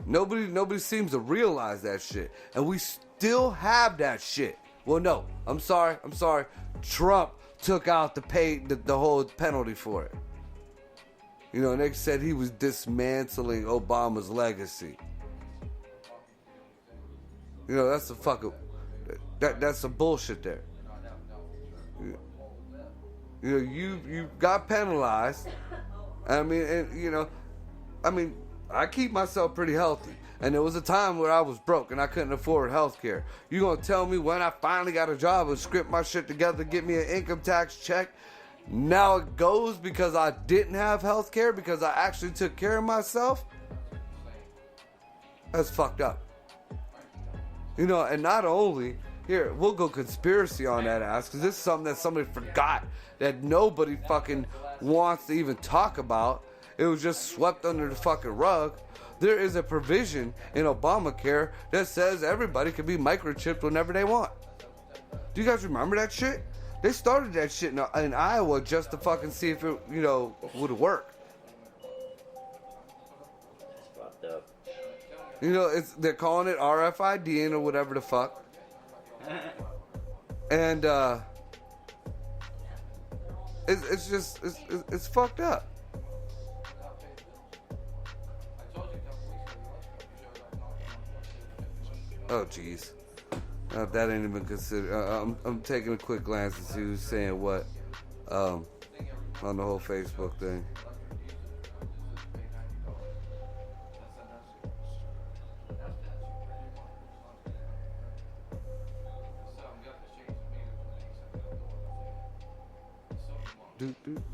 Nobody seems to realize that shit. And we still have that shit. Well, no, I'm sorry. Trump took out the whole penalty for it. You know, and they said he was dismantling Obama's legacy. You know, that's a fucking... That's some bullshit there. You know, you got penalized. I mean, I keep myself pretty healthy. And there was a time where I was broke and I couldn't afford health care. You gonna tell me when I finally got a job and script my shit together, get me an income tax check, now it goes because I didn't have health care, because I actually took care of myself? That's fucked up. You know, and not only... Here, we'll go conspiracy on that ass, because this is something that somebody forgot, that nobody fucking wants to even talk about. It was just swept under the fucking rug. There is a provision in Obamacare that says everybody can be microchipped whenever they want. Do you guys remember that shit? They started that shit in Iowa just to fucking see if it, you know, would work. It's fucked up. You know, they're calling it RFID or whatever the fuck. And it's just it's fucked up. Oh jeez, that ain't even considered. I'm taking a quick glance to see who's saying what on the whole Facebook thing.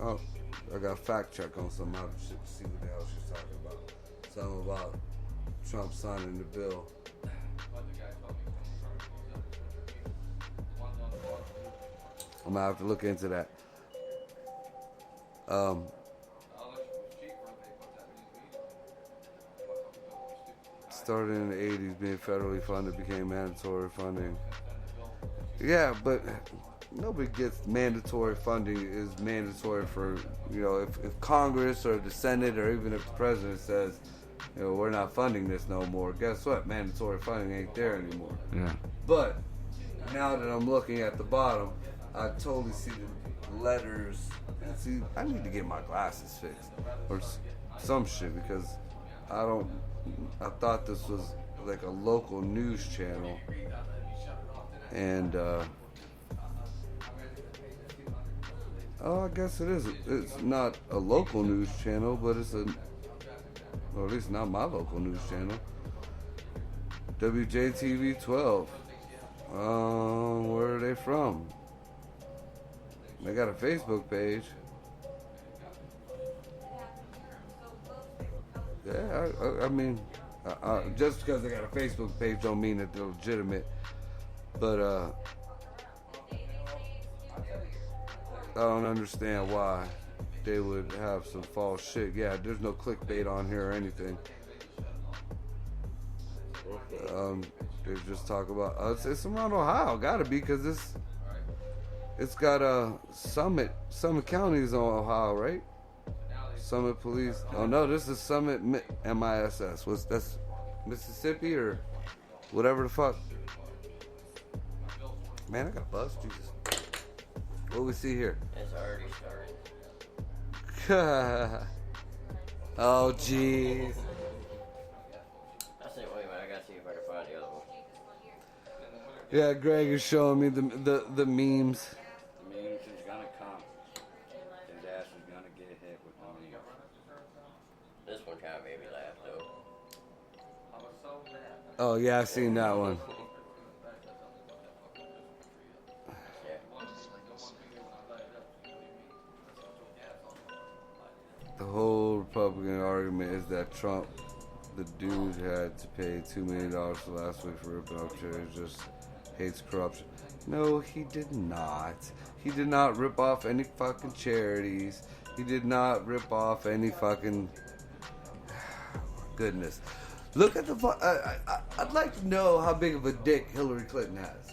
Oh, I got a fact check on some other shit to see what the hell she's talking about. Something about Trump signing the bill. I'm gonna have to look into that. Started in the 80s, being federally funded became mandatory funding. Yeah, but nobody gets mandatory funding is mandatory for, you know, if Congress or the Senate or even if the president says, you know, we're not funding this no more, guess what? Mandatory funding ain't there anymore. Yeah. But now that I'm looking at the bottom, I totally see the letters. And see, I need to get my glasses fixed or some shit, because I thought this was like a local news channel. And, I guess it is. It's not a local news channel, but it's or at least not my local news channel. WJTV 12. Where are they from? They got a Facebook page. Yeah, I mean, just because they got a Facebook page don't mean that they're legitimate. But I don't understand why they would have some false shit. Yeah, there's no clickbait on here or anything. They just talk about it's around Ohio. Gotta be, because it's got Summit County is on Ohio, right? Summit Police. Oh no, this is Summit MISS. That's Mississippi or whatever the fuck. Man, I got a buzz. Jesus. What do we see here? It's already started. Oh jeez. I said, wait a minute, I gotta see if I can find the other one. Yeah, Greg is showing me the memes. The memes is gonna come. His ass is gonna get hit with money. This one kind of made me laugh, though. Oh yeah, I've seen that one. The whole Republican argument is that Trump, the dude, had to pay $2 million for last week for ripping up charities, just hates corruption. No, he did not. He did not rip off any fucking charities. He did not rip off any fucking... Goodness. Look at the... I'd like to know how big of a dick Hillary Clinton has.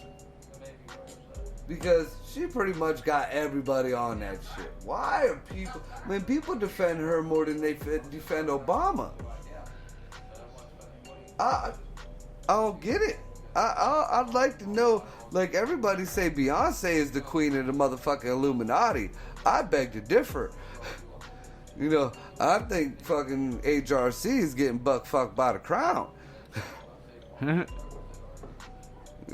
Because she pretty much got everybody on that shit. Why are people... I mean, people defend her more than they defend Obama. I don't get it. I'd like to know... Like, everybody say Beyonce is the queen of the motherfucking Illuminati. I beg to differ. You know, I think fucking HRC is getting buck fucked by the crown. You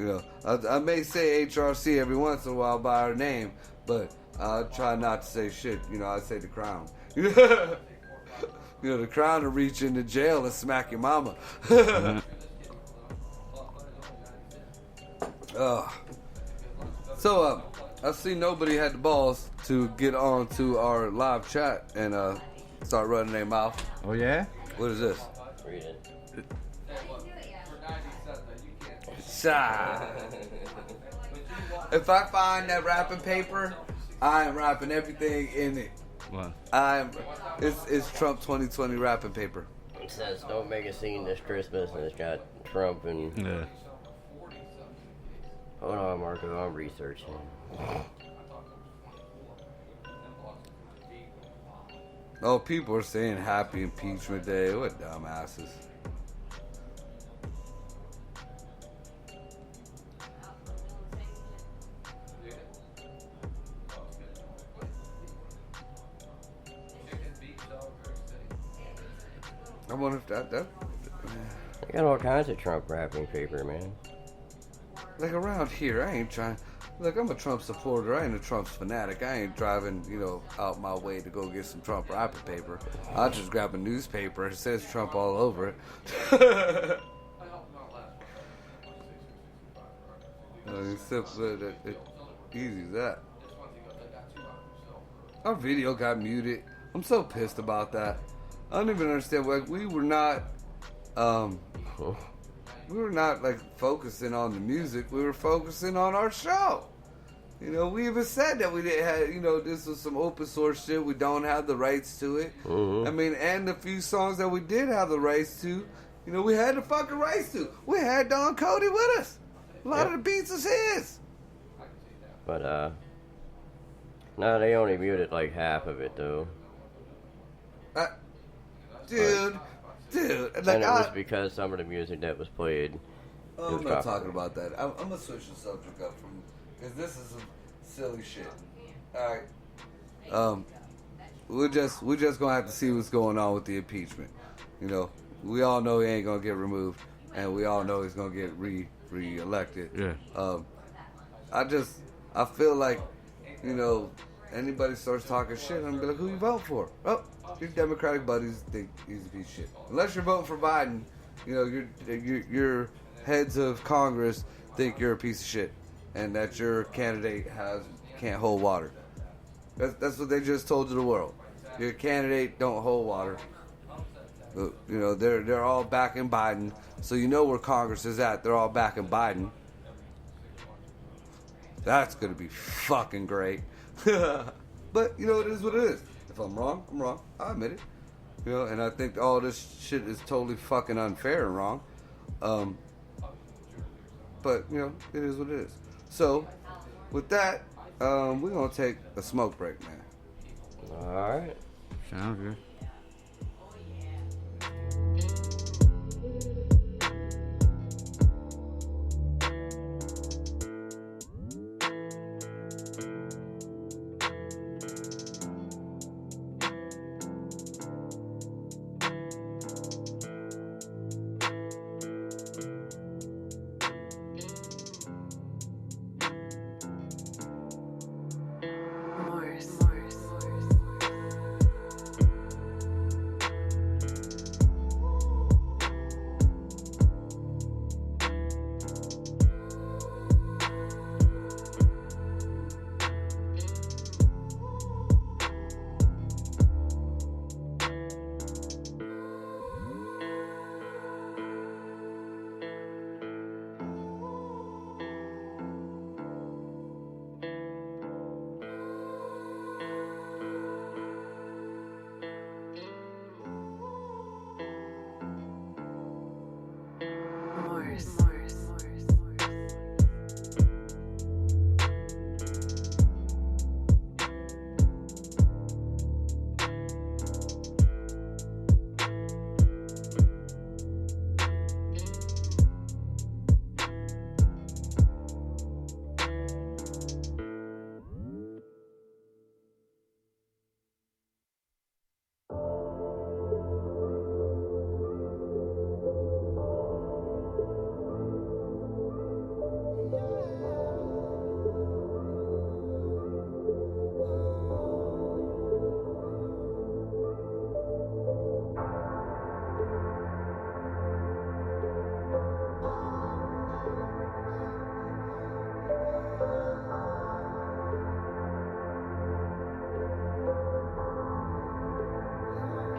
know, I may say HRC every once in a while by her name, but I try not to say shit. You know, I say the crown. You know, the crown will reach into jail and smack your mama. So, I see nobody had the balls to get on to our live chat and start running their mouth. Oh yeah? What is this? Read it. If I find that wrapping paper, I am wrapping everything in it. What? It's Trump 2020 wrapping paper. It says, don't make a scene this Christmas, and it's got Trump and... Yeah. Hold on, Marco, I'm researching. Oh, people are saying happy impeachment day. What dumbasses. I wonder if that They got all kinds of Trump wrapping paper, man. like around here, I ain't trying. Look, I'm a Trump supporter. I ain't a Trump fanatic. I ain't driving, you know, out my way to go get some Trump wrapping paper. I'll just grab a newspaper. It says Trump all over it. It's simple. Easy as that. Our video got muted. I'm so pissed about that. I don't even understand. Like, we were not like focusing on the music. We were focusing on our show. You know, we even said that we didn't have, you know, this was some open source shit. We don't have the rights to it. I mean, and the few songs that we did have the rights to, you know, we had the fucking rights to. We had Don Cody with us. A lot of the beats is his. But, no, they only muted like half of it, though. Dude. Like, And it was because some of the music that was played. I'm not talking about that. I'm gonna switch the subject up from, because this is some silly shit. All right. We're just gonna have to see what's going on with the impeachment. You know, we all know he ain't gonna get removed, and we all know he's gonna get re-elected. Yeah. I feel like, you know, anybody starts talking shit, I'm gonna be like, who you vote for? Oh, your Democratic buddies think he's a piece of shit. Unless you're voting for Biden, you know, your heads of Congress think you're a piece of shit and that your candidate can't hold water. That's what they just told to the world. Your candidate don't hold water. You know, they're all backing Biden. So you know where Congress is at. They're all backing Biden. That's going to be fucking great. But, you know, it is what it is. If I'm wrong, I'm wrong. I admit it. You know, and I think all this shit is totally fucking unfair and wrong. But, you know, it is what it is. So, with that, we're going to take a smoke break, man. Alright. Sounds good.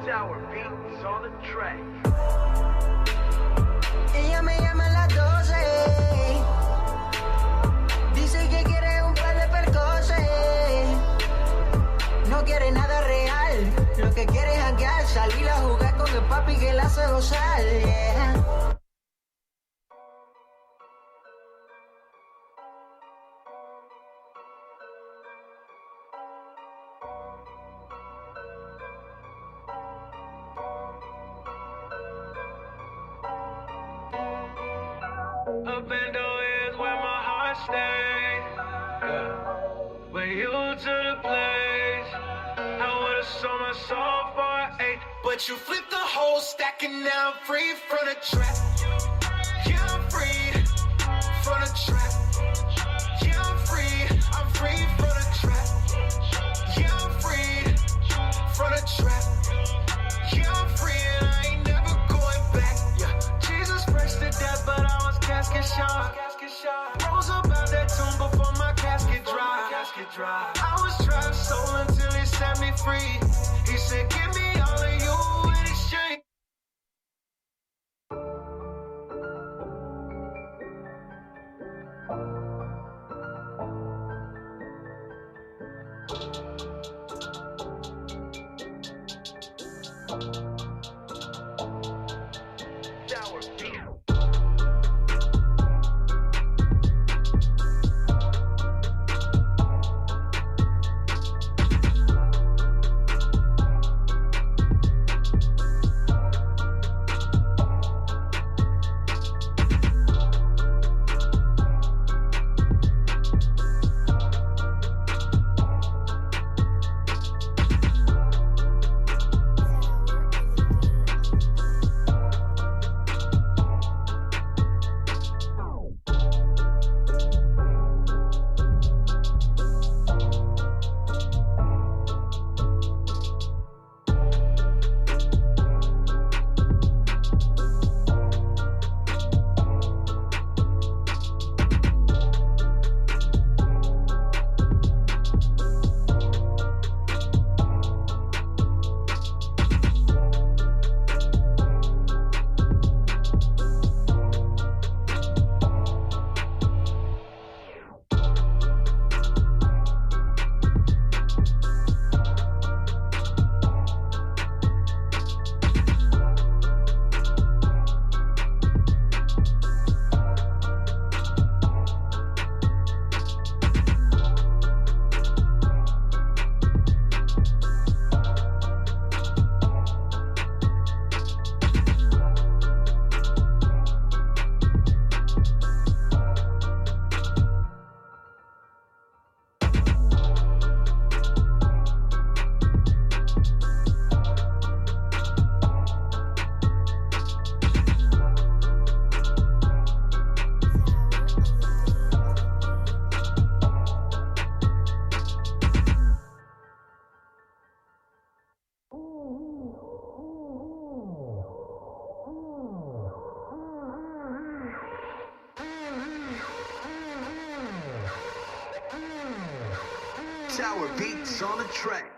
Sour beats on the track. Ella me llama a las 12. Dice que quiere un par de percoses. No quiere nada real. Lo que quiere es janguear, salir a jugar con el papi que la hace gozar. Yeah. Bando is where my heart stays. Yeah. But you to the place. I would've sold my soul for 8. But you flipped the whole stack and now I'm free from the trap. Yeah, I'm free from the trap. Yeah, I'm free from the trap. Yeah, I'm free from the trap. Yeah, I'm free and I ain't never going back. Yeah, Jesus pressed to death, but I was casket shot. Rose up out that tomb before my casket dry. I was trapped soul until he set me free. He said, give me all of you in exchange. Sour beats. Sour beats on the track.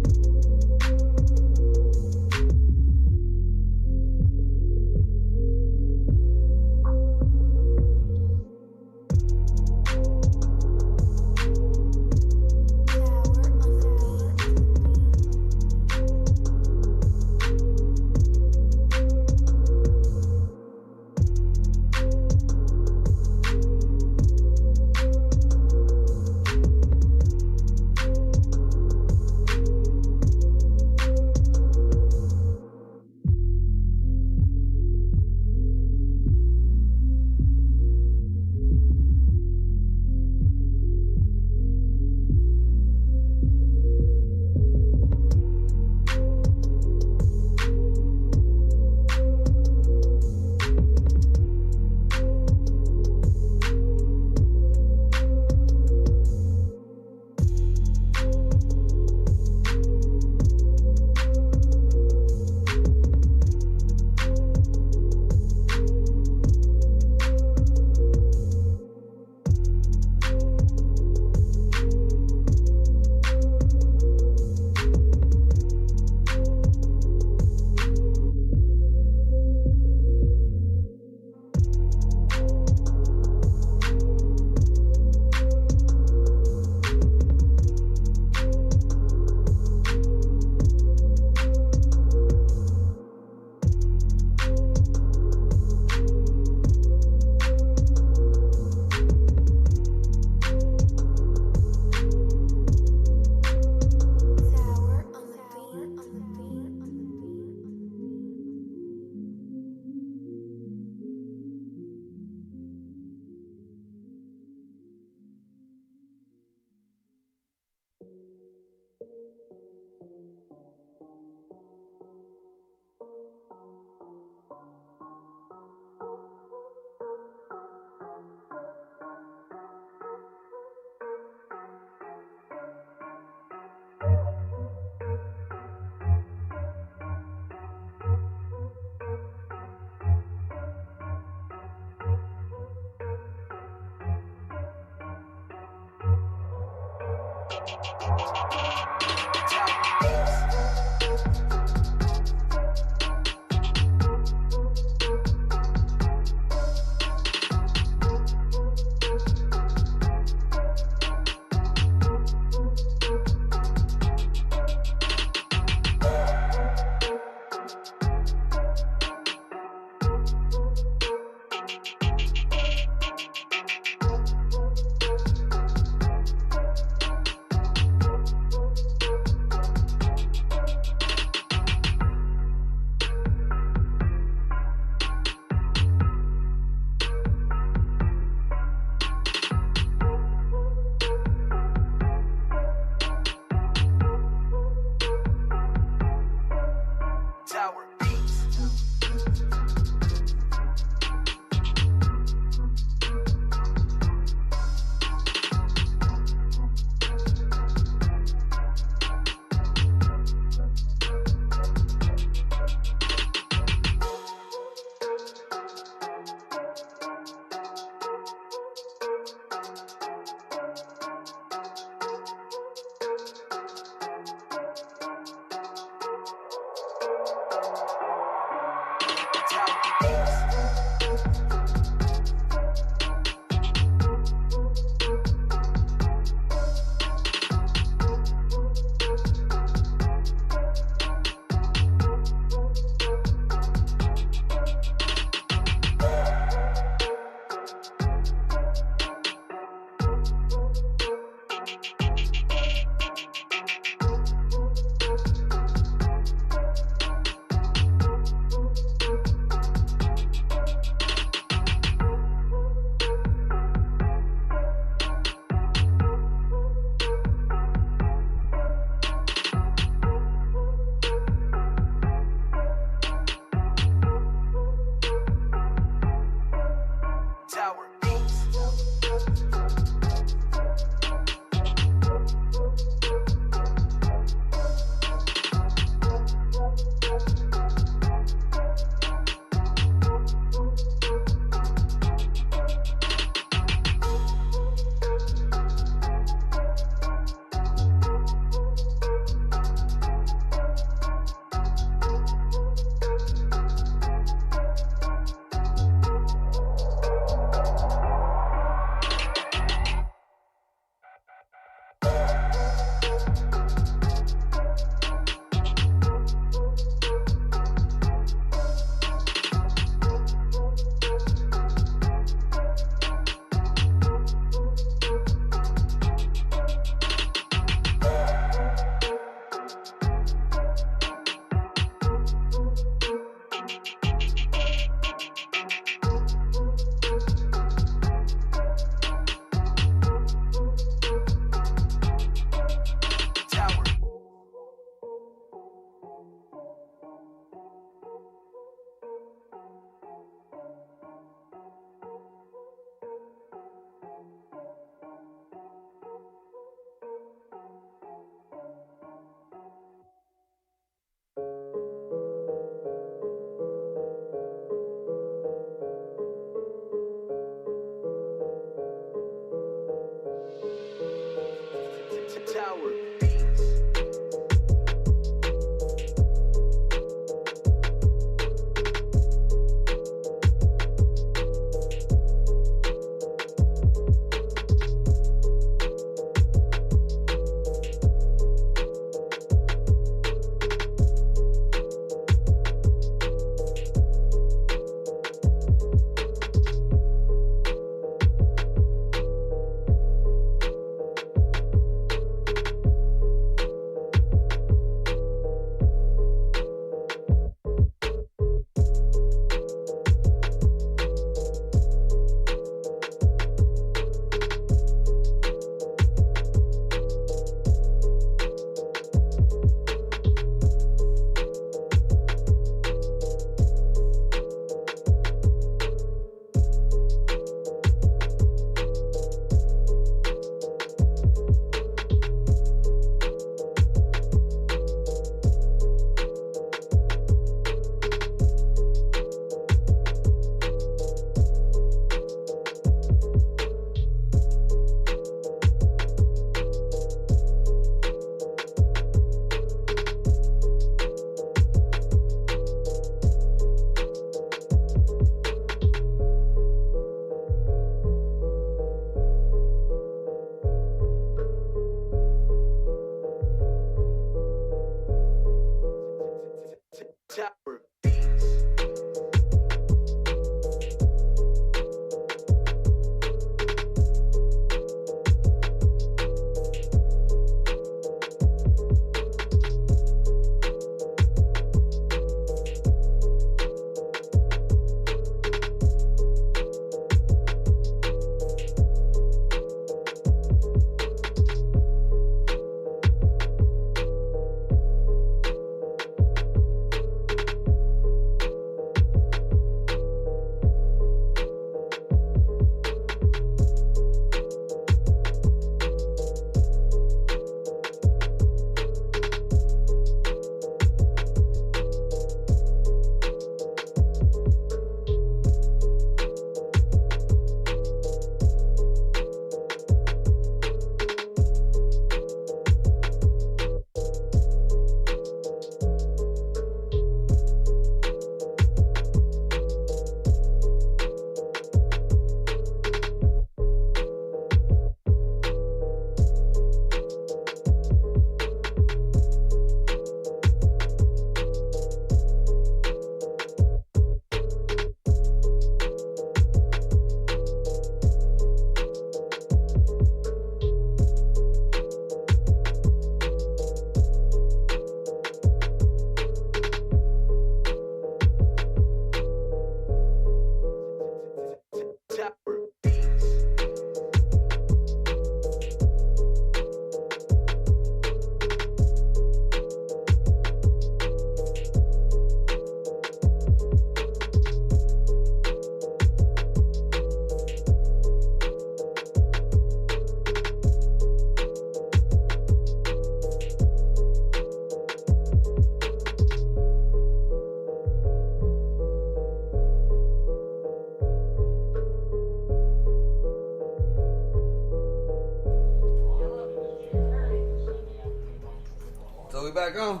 So we back on?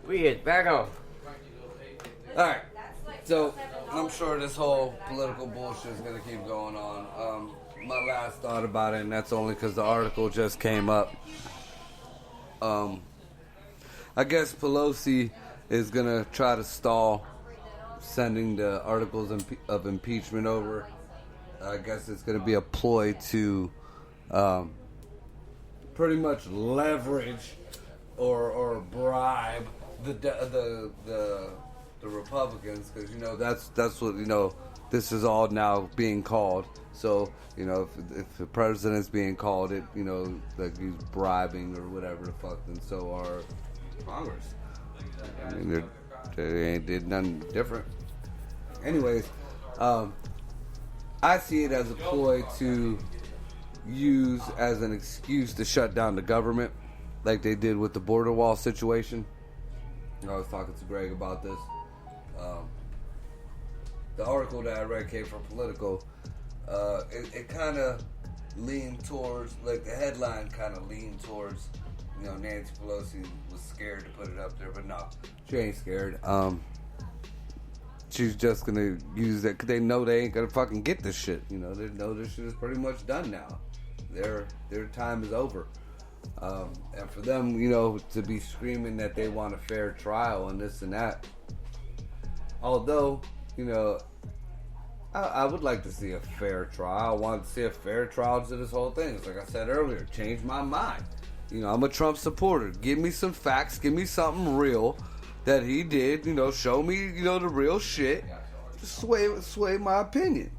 We is back on. Alright. So I'm sure this whole political bullshit is gonna keep going on. My last thought about it, and that's only because the article just came up. I guess Pelosi is gonna try to stall sending the articles of impeachment over. I guess it's gonna be a ploy to pretty much leverage or bribe the Republicans, because that's what this is all now being called. So if the president's being called it, like he's bribing or whatever the fuck, then so are Congress. I mean, they ain't did nothing different. Anyways, I see it as a ploy to use as an excuse to shut down the government, like they did with the border wall situation. I was talking to Greg about this. The article that I read came from Politico. It kind of leaned towards, like the headline kind of leaned towards, Nancy Pelosi was scared to put it up there, but no, she ain't scared. She's just gonna use that because they know they ain't gonna fucking get this shit. They know this shit is pretty much done now. Their time is over. And for them, to be screaming that they want a fair trial and this and that. Although, I would like to see a fair trial. I want to see a fair trial to this whole thing. It's like I said earlier, change my mind. I'm a Trump supporter. Give me some facts. Give me something real that he did. Show me, the real shit. Just sway my opinion.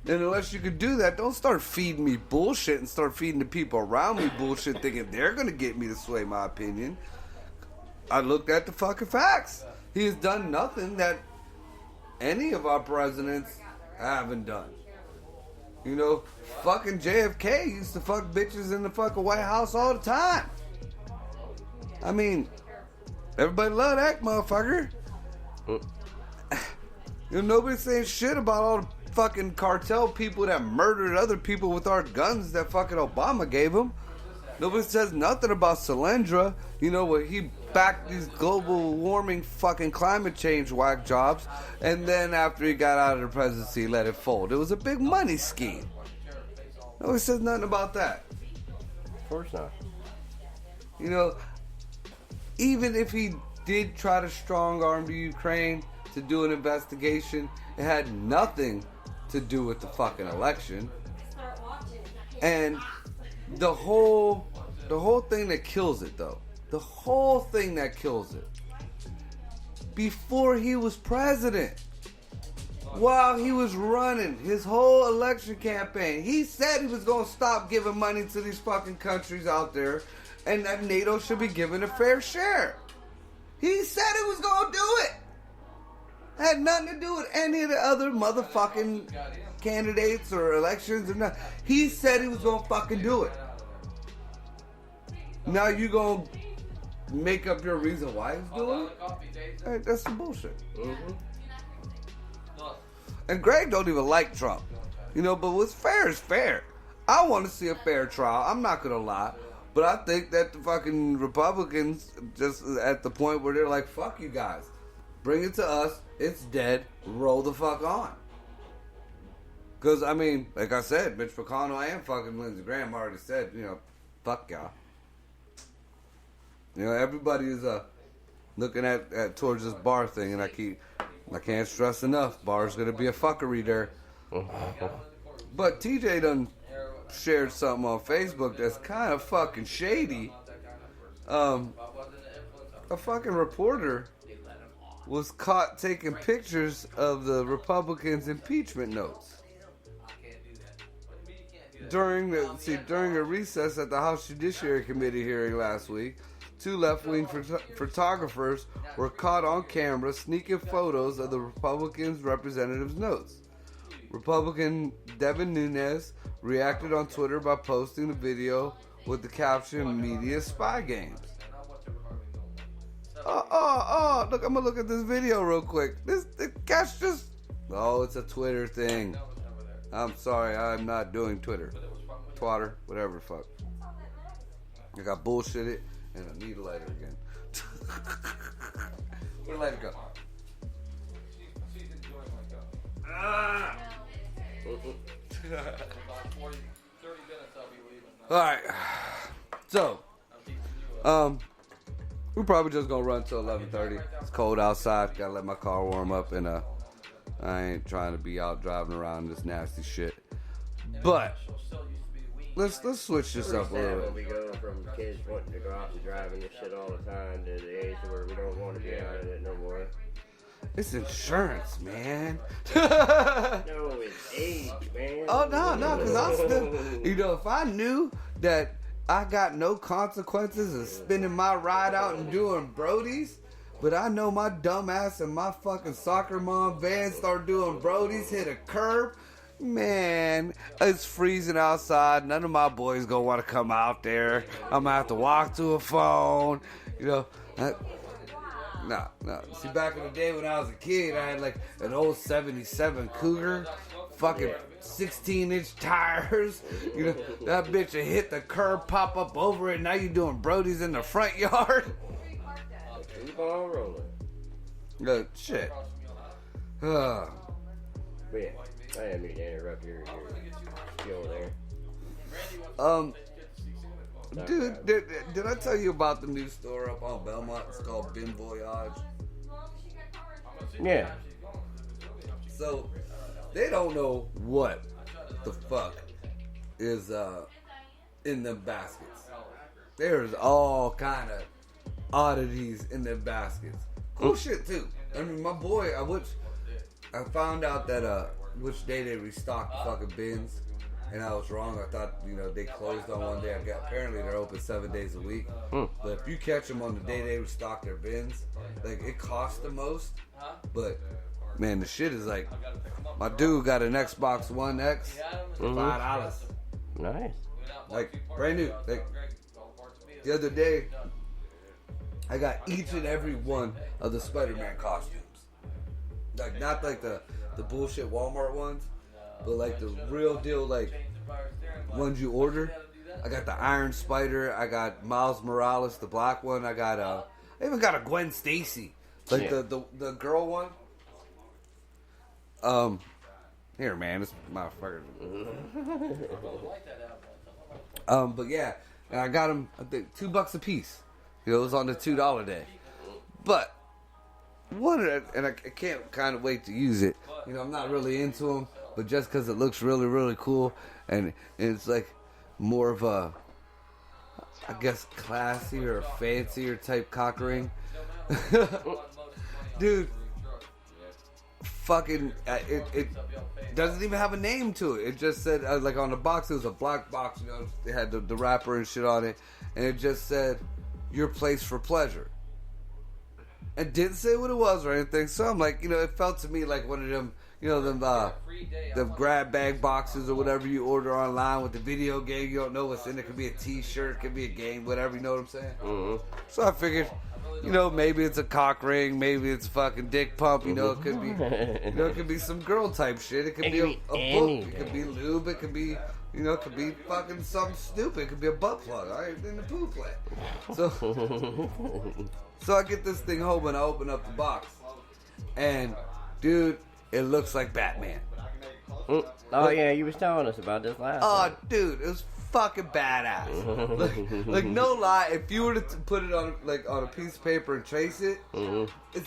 And unless you could do that, don't start feeding me bullshit and start feeding the people around me bullshit thinking they're going to get me to sway my opinion. I looked at the fucking facts. He has done nothing that any of our presidents haven't done. Fucking JFK used to fuck bitches in the fucking White House all the time. I mean, everybody love that motherfucker. Nobody's saying shit about all the fucking cartel people that murdered other people with our guns that fucking Obama gave them. Nobody says nothing about Solyndra. Where he backed these global warming fucking climate change whack jobs, and then after he got out of the presidency, let it fold. It was a big money scheme. Nobody says nothing about that. Of course not. Even if he did try to strong arm the Ukraine to do an investigation. It had nothing to do with the fucking election. And the whole thing that kills it, though, the whole thing that kills it, before he was president, while he was running his whole election campaign, he said he was going to stop giving money to these fucking countries out there and that NATO should be given a fair share. He said he was going to do it. Had nothing to do with any of the other motherfucking candidates or elections or nothing. He said he was going to fucking do it. Now you going to make up your reason why he's doing it? Hey, that's some bullshit. Mm-hmm. And Greg don't even like Trump. You know, but what's fair is fair. I want to see a fair trial. I'm not going to lie. But I think that the fucking Republicans just at the point where they're like, fuck you guys. Bring it to us. It's dead. Roll the fuck on. Because, I mean, like I said, Mitch McConnell and fucking Lindsey Graham already said, you know, fuck y'all. You know, everybody is looking at towards this bar thing, and I can't stress enough, bar's gonna be a fuckery there. But TJ done shared something on Facebook that's kind of fucking shady. A fucking reporter was caught taking pictures of the Republicans' impeachment notes during a recess at the House Judiciary Committee hearing last week. Two left-wing photographers were caught on camera sneaking photos of the Republicans' representatives' notes. Republican Devin Nunes reacted on Twitter by posting the video with the caption, "Media Spy Games." Look, I'm gonna look at this video real quick. This cat's just... Oh, it's a Twitter thing. I'm sorry, I'm not doing Twitter. Twatter, whatever the fuck. I got bullshitted. And I need a lighter again. Where'd the lighter go? Alright. So, we're probably just gonna run till 11:30. It's cold outside. Gotta let my car warm up, and I ain't trying to be out driving around this nasty shit. But let's switch this up a little bit. We go from kids wanting to go out and driving this shit all the time to the age where we don't want to be out of it no more. It's insurance, man. No, it's age, man. Oh, no, because I'm still... You know, if I knew that I got no consequences of spinning my ride out and doing Brodies, but I know my dumb ass and my fucking soccer mom van start doing Brodies, hit a curb, man, it's freezing outside. None of my boys gonna want to come out there. I'm gonna have to walk to a phone. You know, no. See, back in the day when I was a kid, I had like an old 77 Cougar, fucking 16-inch tires. You know, that bitch would hit the curb, pop up over it. Now you doing Brodies in the front yard. Keep on rolling. Good shit. Yeah. I didn't mean to interrupt your skill there. Dude, did I tell you about the new store up on Belmont? It's called Bin Voyage. Yeah. So, they don't know what the fuck is in them baskets. There's all kind of oddities in them baskets. Cool shit, too. I mean, my boy, I found out that which day they restocked fucking bins, and I was wrong. I thought, you know, they closed on one day. Apparently they're open 7 days a week. But if you catch them on the day they restock their bins, like, it costs the most. But man, the shit is like, my dude got an Xbox One X for $5. Nice. Like, brand new. Like, the other day, I got each and every one of the Spider-Man costumes. Like, not like the bullshit Walmart ones, but like the real deal, like ones you order. I got the Iron Spider. I got Miles Morales, the black one. I even got a Gwen Stacy, like the girl one. Here, man, this motherfucker. But yeah, and I got them, I think, $2 a piece. You know, it was on the $2 day. But and I can't kind of wait to use it. You know, I'm not really into them, but just because it looks really, really cool, and it's like more of a, I guess, classier or fancier type cock ring. Dude, fucking, it doesn't even have a name to it. It just said, like on the box, it was a black box, you know, it had the wrapper and shit on it, and it just said, your place for pleasure. And didn't say what it was or anything, so I'm like, you know, it felt to me like one of them, you know, them grab bag boxes or whatever you order online with the video game. You don't know what's in it. Could be a T-shirt, could be a game, whatever. You know what I'm saying? Mm-hmm. So I figured, you know, maybe it's a cock ring, maybe it's a fucking dick pump. You know, it could be, you know, it could be some girl type shit. It could be a book. It could be lube. It could be, you know, it could be fucking something stupid. It could be a butt plug. All right, in the poo play. So I get this thing home and I open up the box, and dude, it looks like Batman. Oh yeah, you was telling us about this last time. Dude, it was fucking badass. like no lie, if you were to put it on on a piece of paper and trace it, it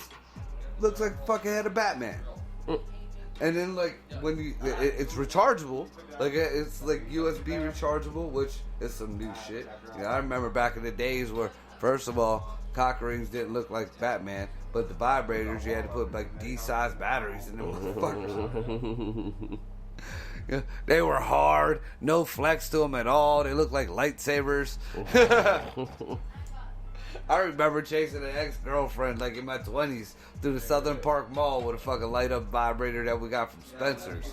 looks like the fucking head of Batman. And then like when it's rechargeable, like it's like USB rechargeable, which is some new shit. You know, I remember back in the days where, first of all, cock rings didn't look like Batman, but the vibrators, you had to put like D-sized batteries in them motherfuckers. Yeah, they were hard, no flex to them at all. They looked like lightsabers. I remember chasing an ex-girlfriend like in my 20s through the Southern Park Mall with a fucking light-up vibrator that we got from Spencer's.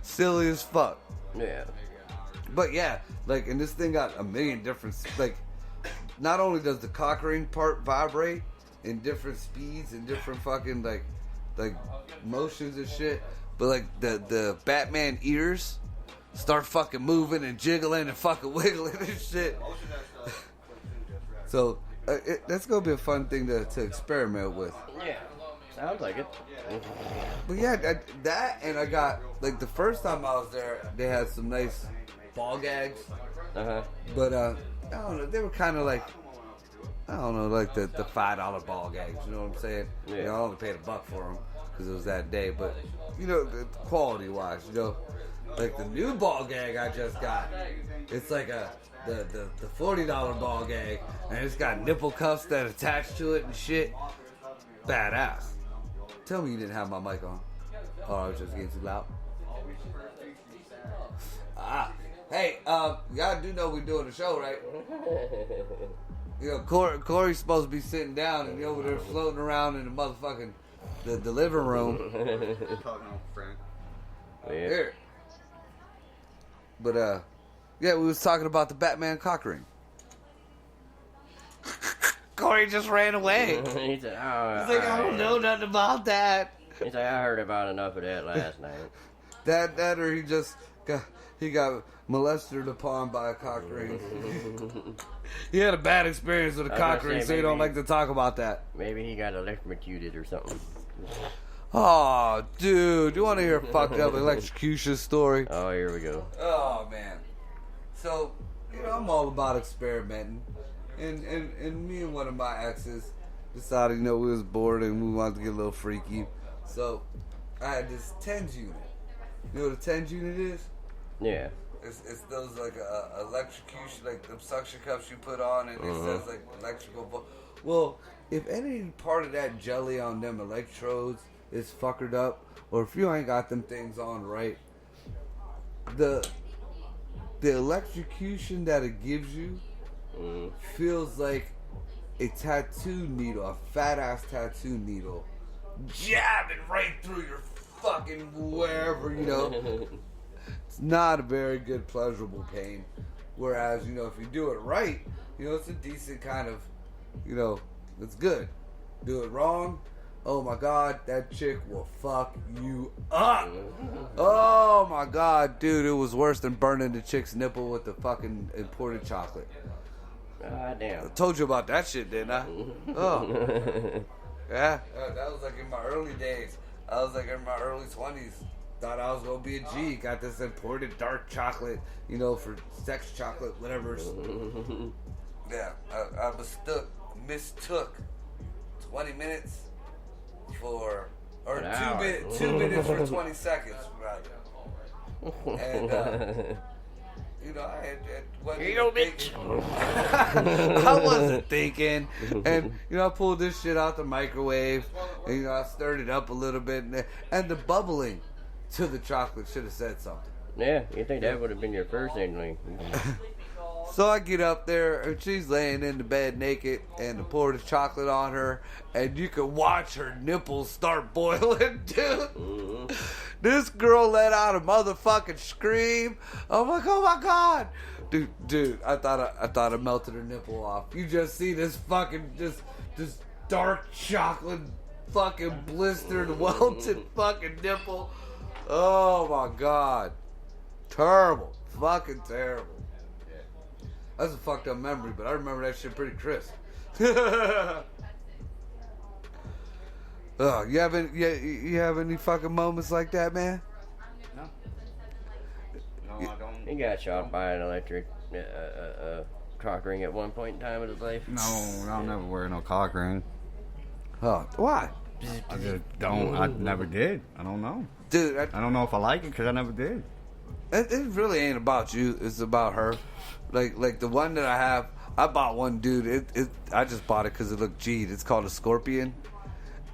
Silly as fuck. Yeah. But yeah, like, and this thing got a million different, like, not only does the cock ring part vibrate in different speeds and different fucking, like motions and shit, but, like, the Batman ears start fucking moving and jiggling and fucking wiggling and shit. So, that's gonna be a fun thing to experiment with. Yeah, sounds like it. But yeah, that, and I got, like, the first time I was there, they had some nice ball gags. But I don't know, they were kind of like, I don't know, like the $5 ball gags, you know what I'm saying? Yeah. You know, I only paid $1 for them because it was that day, but you know, the quality wise, you know, like the new ball gag I just got, it's like the $40 ball gag, and it's got nipple cuffs that attach to it and shit. Badass. Tell me you didn't have my mic on. Oh, I was just getting too loud. Hey, y'all do know we're doing a show, right? You know, Corey's supposed to be sitting down and over there floating around in the motherfucking the living room. Talking on friend. Here. But yeah, we was talking about the Batman cock ring. Corey just ran away. He said, "Oh, he's like, I don't know nothing about that." He's like, "I heard about enough of that last night." That or he just got molested upon by a cock ring. He had a bad experience with a cock ring, so he don't like to talk about that. Maybe he got electrocuted or something. Oh, dude, you want to hear a fucked up electrocution story? Oh, here we go. Oh, man. So, you know, I'm all about experimenting. And me and one of my exes decided, you know, we was bored and we wanted to get a little freaky. So, I had this TENS unit. You know what a TENS unit is? Yeah. It's those, like, electrocution, like, the suction cups you put on, and it says, like, electrical... Well, if any part of that jelly on them electrodes is fuckered up, or if you ain't got them things on right, the electrocution that it gives you feels like a tattoo needle, a fat-ass tattoo needle, jabbing right through your fucking wherever, you know. It's not a very good, pleasurable pain. Whereas, you know, if you do it right, you know, it's a decent kind of, you know, it's good. Do it wrong, oh my God, that chick will fuck you up. Oh my God, dude, it was worse than burning the chick's nipple with the fucking imported chocolate. God damn. I told you about that shit, didn't I? Oh. Yeah, that was like in my early days. I was like in my early 20s. Thought I was gonna be a G. Got this imported dark chocolate, you know, for sex chocolate, whatever. Yeah, I've mistook 20 minutes for, or An hour. 2 minutes for 20 seconds, rather. And, you know, I wasn't thinking. I wasn't thinking. And, you know, I pulled this shit out the microwave. And, you know, I stirred it up a little bit. And the bubbling to the chocolate should have said something. Yeah, you think that would have been your first inkling. So I get up there, and she's laying in the bed naked, and I pour the chocolate on her, and you can watch her nipples start boiling, dude. Mm-hmm. This girl let out a motherfucking scream. I'm like, oh my god, dude. I thought I melted her nipple off. You just see this fucking this dark chocolate fucking blistered welted fucking nipple. Oh my god, terrible, fucking terrible. That's a fucked up memory, but I remember that shit pretty crisp. Oh, you have any fucking moments like that, man? No. No, I don't. He got shot by an electric cock ring at one point in time in his life. No, I'll never wear no cock ring. Oh, why? I just don't. I never did. I don't know. Dude, I don't know if I like it because I never did. It really ain't about you. It's about her. Like the one that I have, I bought one, dude. I just bought it because it looked G'd. It's called a Scorpion,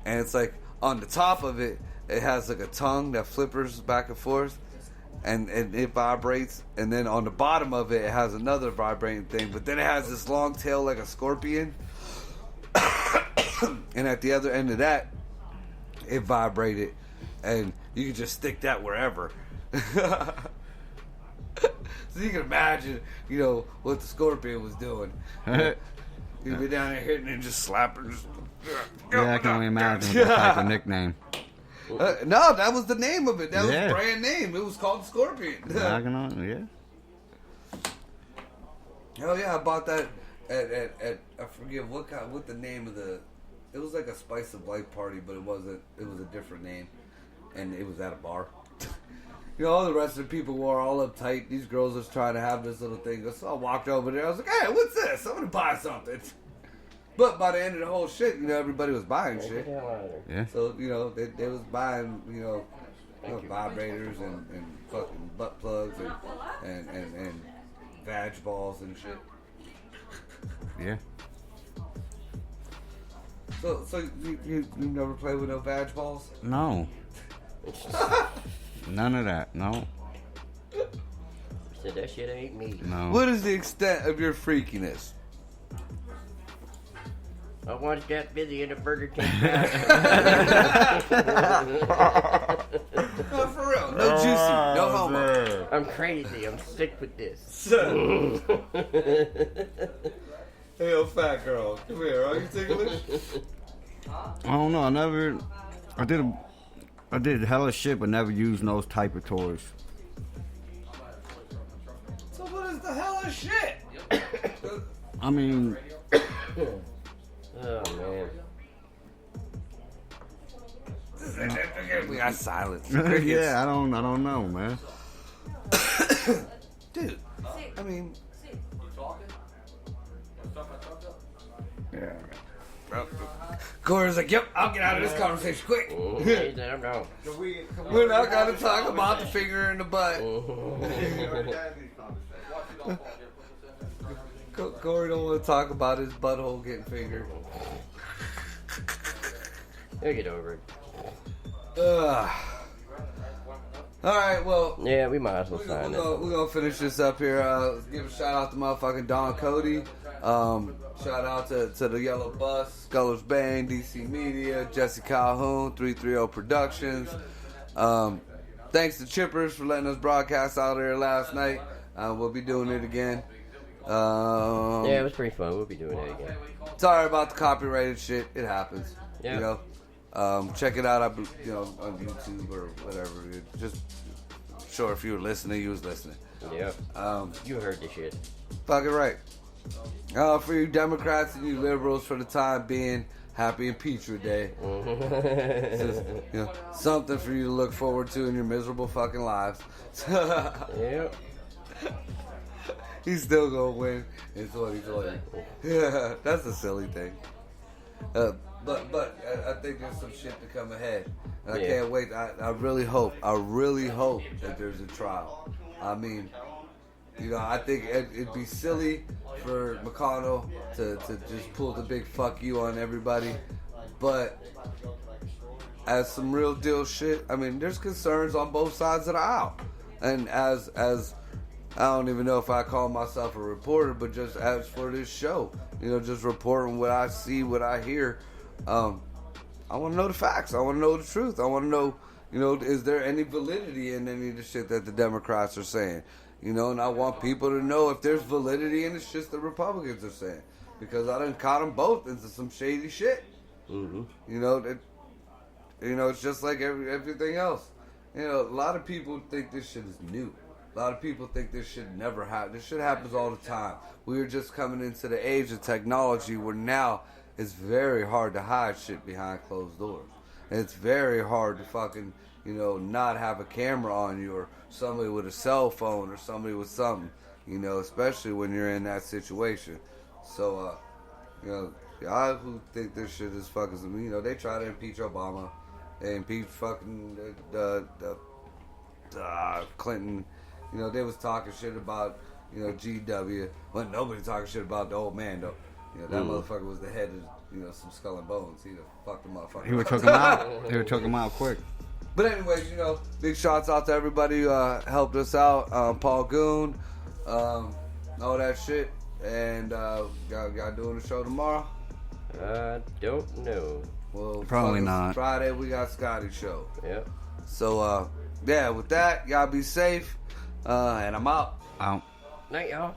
and it's like on the top of it, it has like a tongue that flippers back and forth, and it vibrates. And then on the bottom of it, it has another vibrating thing. But then it has this long tail like a scorpion, and at the other end of that, it vibrated, and you can just stick that wherever. So you can imagine, you know, what the Scorpion was doing. You'd be down there hitting and just slapping. Yeah, I can only imagine with that type of nickname. No, that was the name of it. That was Yeah. the brand name. It was called Scorpion. Yeah, I can only, yeah. Hell yeah, I bought that at I forget what the name of the. It was like a Spice of Life party, but it wasn't. It was a different name, and it was at a bar. You know, all the rest of the people were all uptight. These girls was trying to have this little thing. So I walked over there. I was like, hey, what's this? I'm going to buy something. But by the end of the whole shit, you know, everybody was buying shit. Yeah. So, you know, they was buying, you know vibrators and fucking butt plugs and vag balls and shit. Yeah. So you never played with no vag balls? No. None of that. No. Said that shit ain't me. No. What is the extent of your freakiness? I once got busy in the Burger King. No, for real. No juicy. No homo. I'm crazy. I'm sick with this. Hey, yo, fat girl. Come here. Are you ticklish? I don't know. I did hella shit, but never used those type of toys. So what is the hell of shit? I mean, Oh man. We got silence. yeah, I don't know, man. Dude, I mean, yeah. Corey's like, yep, I'll get out of this conversation quick. Hey, I'm down. We're not going to talk about the finger in the butt. Corey don't want to talk about his butthole getting fingered. He'll get over it. All right, well. Yeah, we might as well sign it. We're going to finish this up here. Give a shout out to motherfucking Don Cody. Shout out to the Yellow Bus, Scullers Bang, DC Media, Jesse Calhoun, 330 Productions. Thanks to Chippers for letting us broadcast out there last night. We'll be doing it again. Yeah, it was pretty fun. We'll be doing it again. Sorry about the copyrighted shit. It happens. Yeah. You know, check it out. On YouTube or whatever. Just sure if you were listening, you was listening. Yeah. You heard the shit. Fucking right. For you Democrats and you liberals, for the time being, happy impeachment day. Just, you know, something for you to look forward to in your miserable fucking lives. Yep. He's still gonna win in 2020. Yeah, that's a silly thing. But I think there's some shit to come ahead. And I can't wait. I really hope that there's a trial. I mean, you know, I think it'd be silly for McConnell to just pull the big fuck you on everybody. But as some real deal shit, I mean, there's concerns on both sides of the aisle. And as I don't even know if I call myself a reporter, but just as for this show, you know, just reporting what I see, what I hear. I want to know the facts. I want to know the truth. I want to know, you know, is there any validity in any of the shit that the Democrats are saying? You know, and I want people to know if there's validity in the shit the Republicans are saying. Because I done caught them both into some shady shit. Mm-hmm. You know, it's just like everything else. You know, a lot of people think this shit is new. A lot of people think this shit never happens. This shit happens all the time. We are just coming into the age of technology where now it's very hard to hide shit behind closed doors. And it's very hard to fucking, you know, not have a camera on you or somebody with a cell phone or somebody with something, you know, especially when you're in that situation. So, you know, y'all who think this shit is fucking, you know, they try to impeach Obama. They impeached fucking Clinton. You know, they was talking shit about, you know, GW. Well, nobody talking shit about the old man, though. You know, that motherfucker was the head of, you know, some Skull and Bones. He'd have fucked the motherfucker. He would took him out. He would took him out quick. But anyways, you know, big shouts out to everybody who helped us out. Paul Goon, all that shit. And y'all doing the show tomorrow? I don't know. Well, probably not. Friday we got Scotty's show. Yep. So, yeah, with that, y'all be safe. And I'm out. Out. Night, y'all.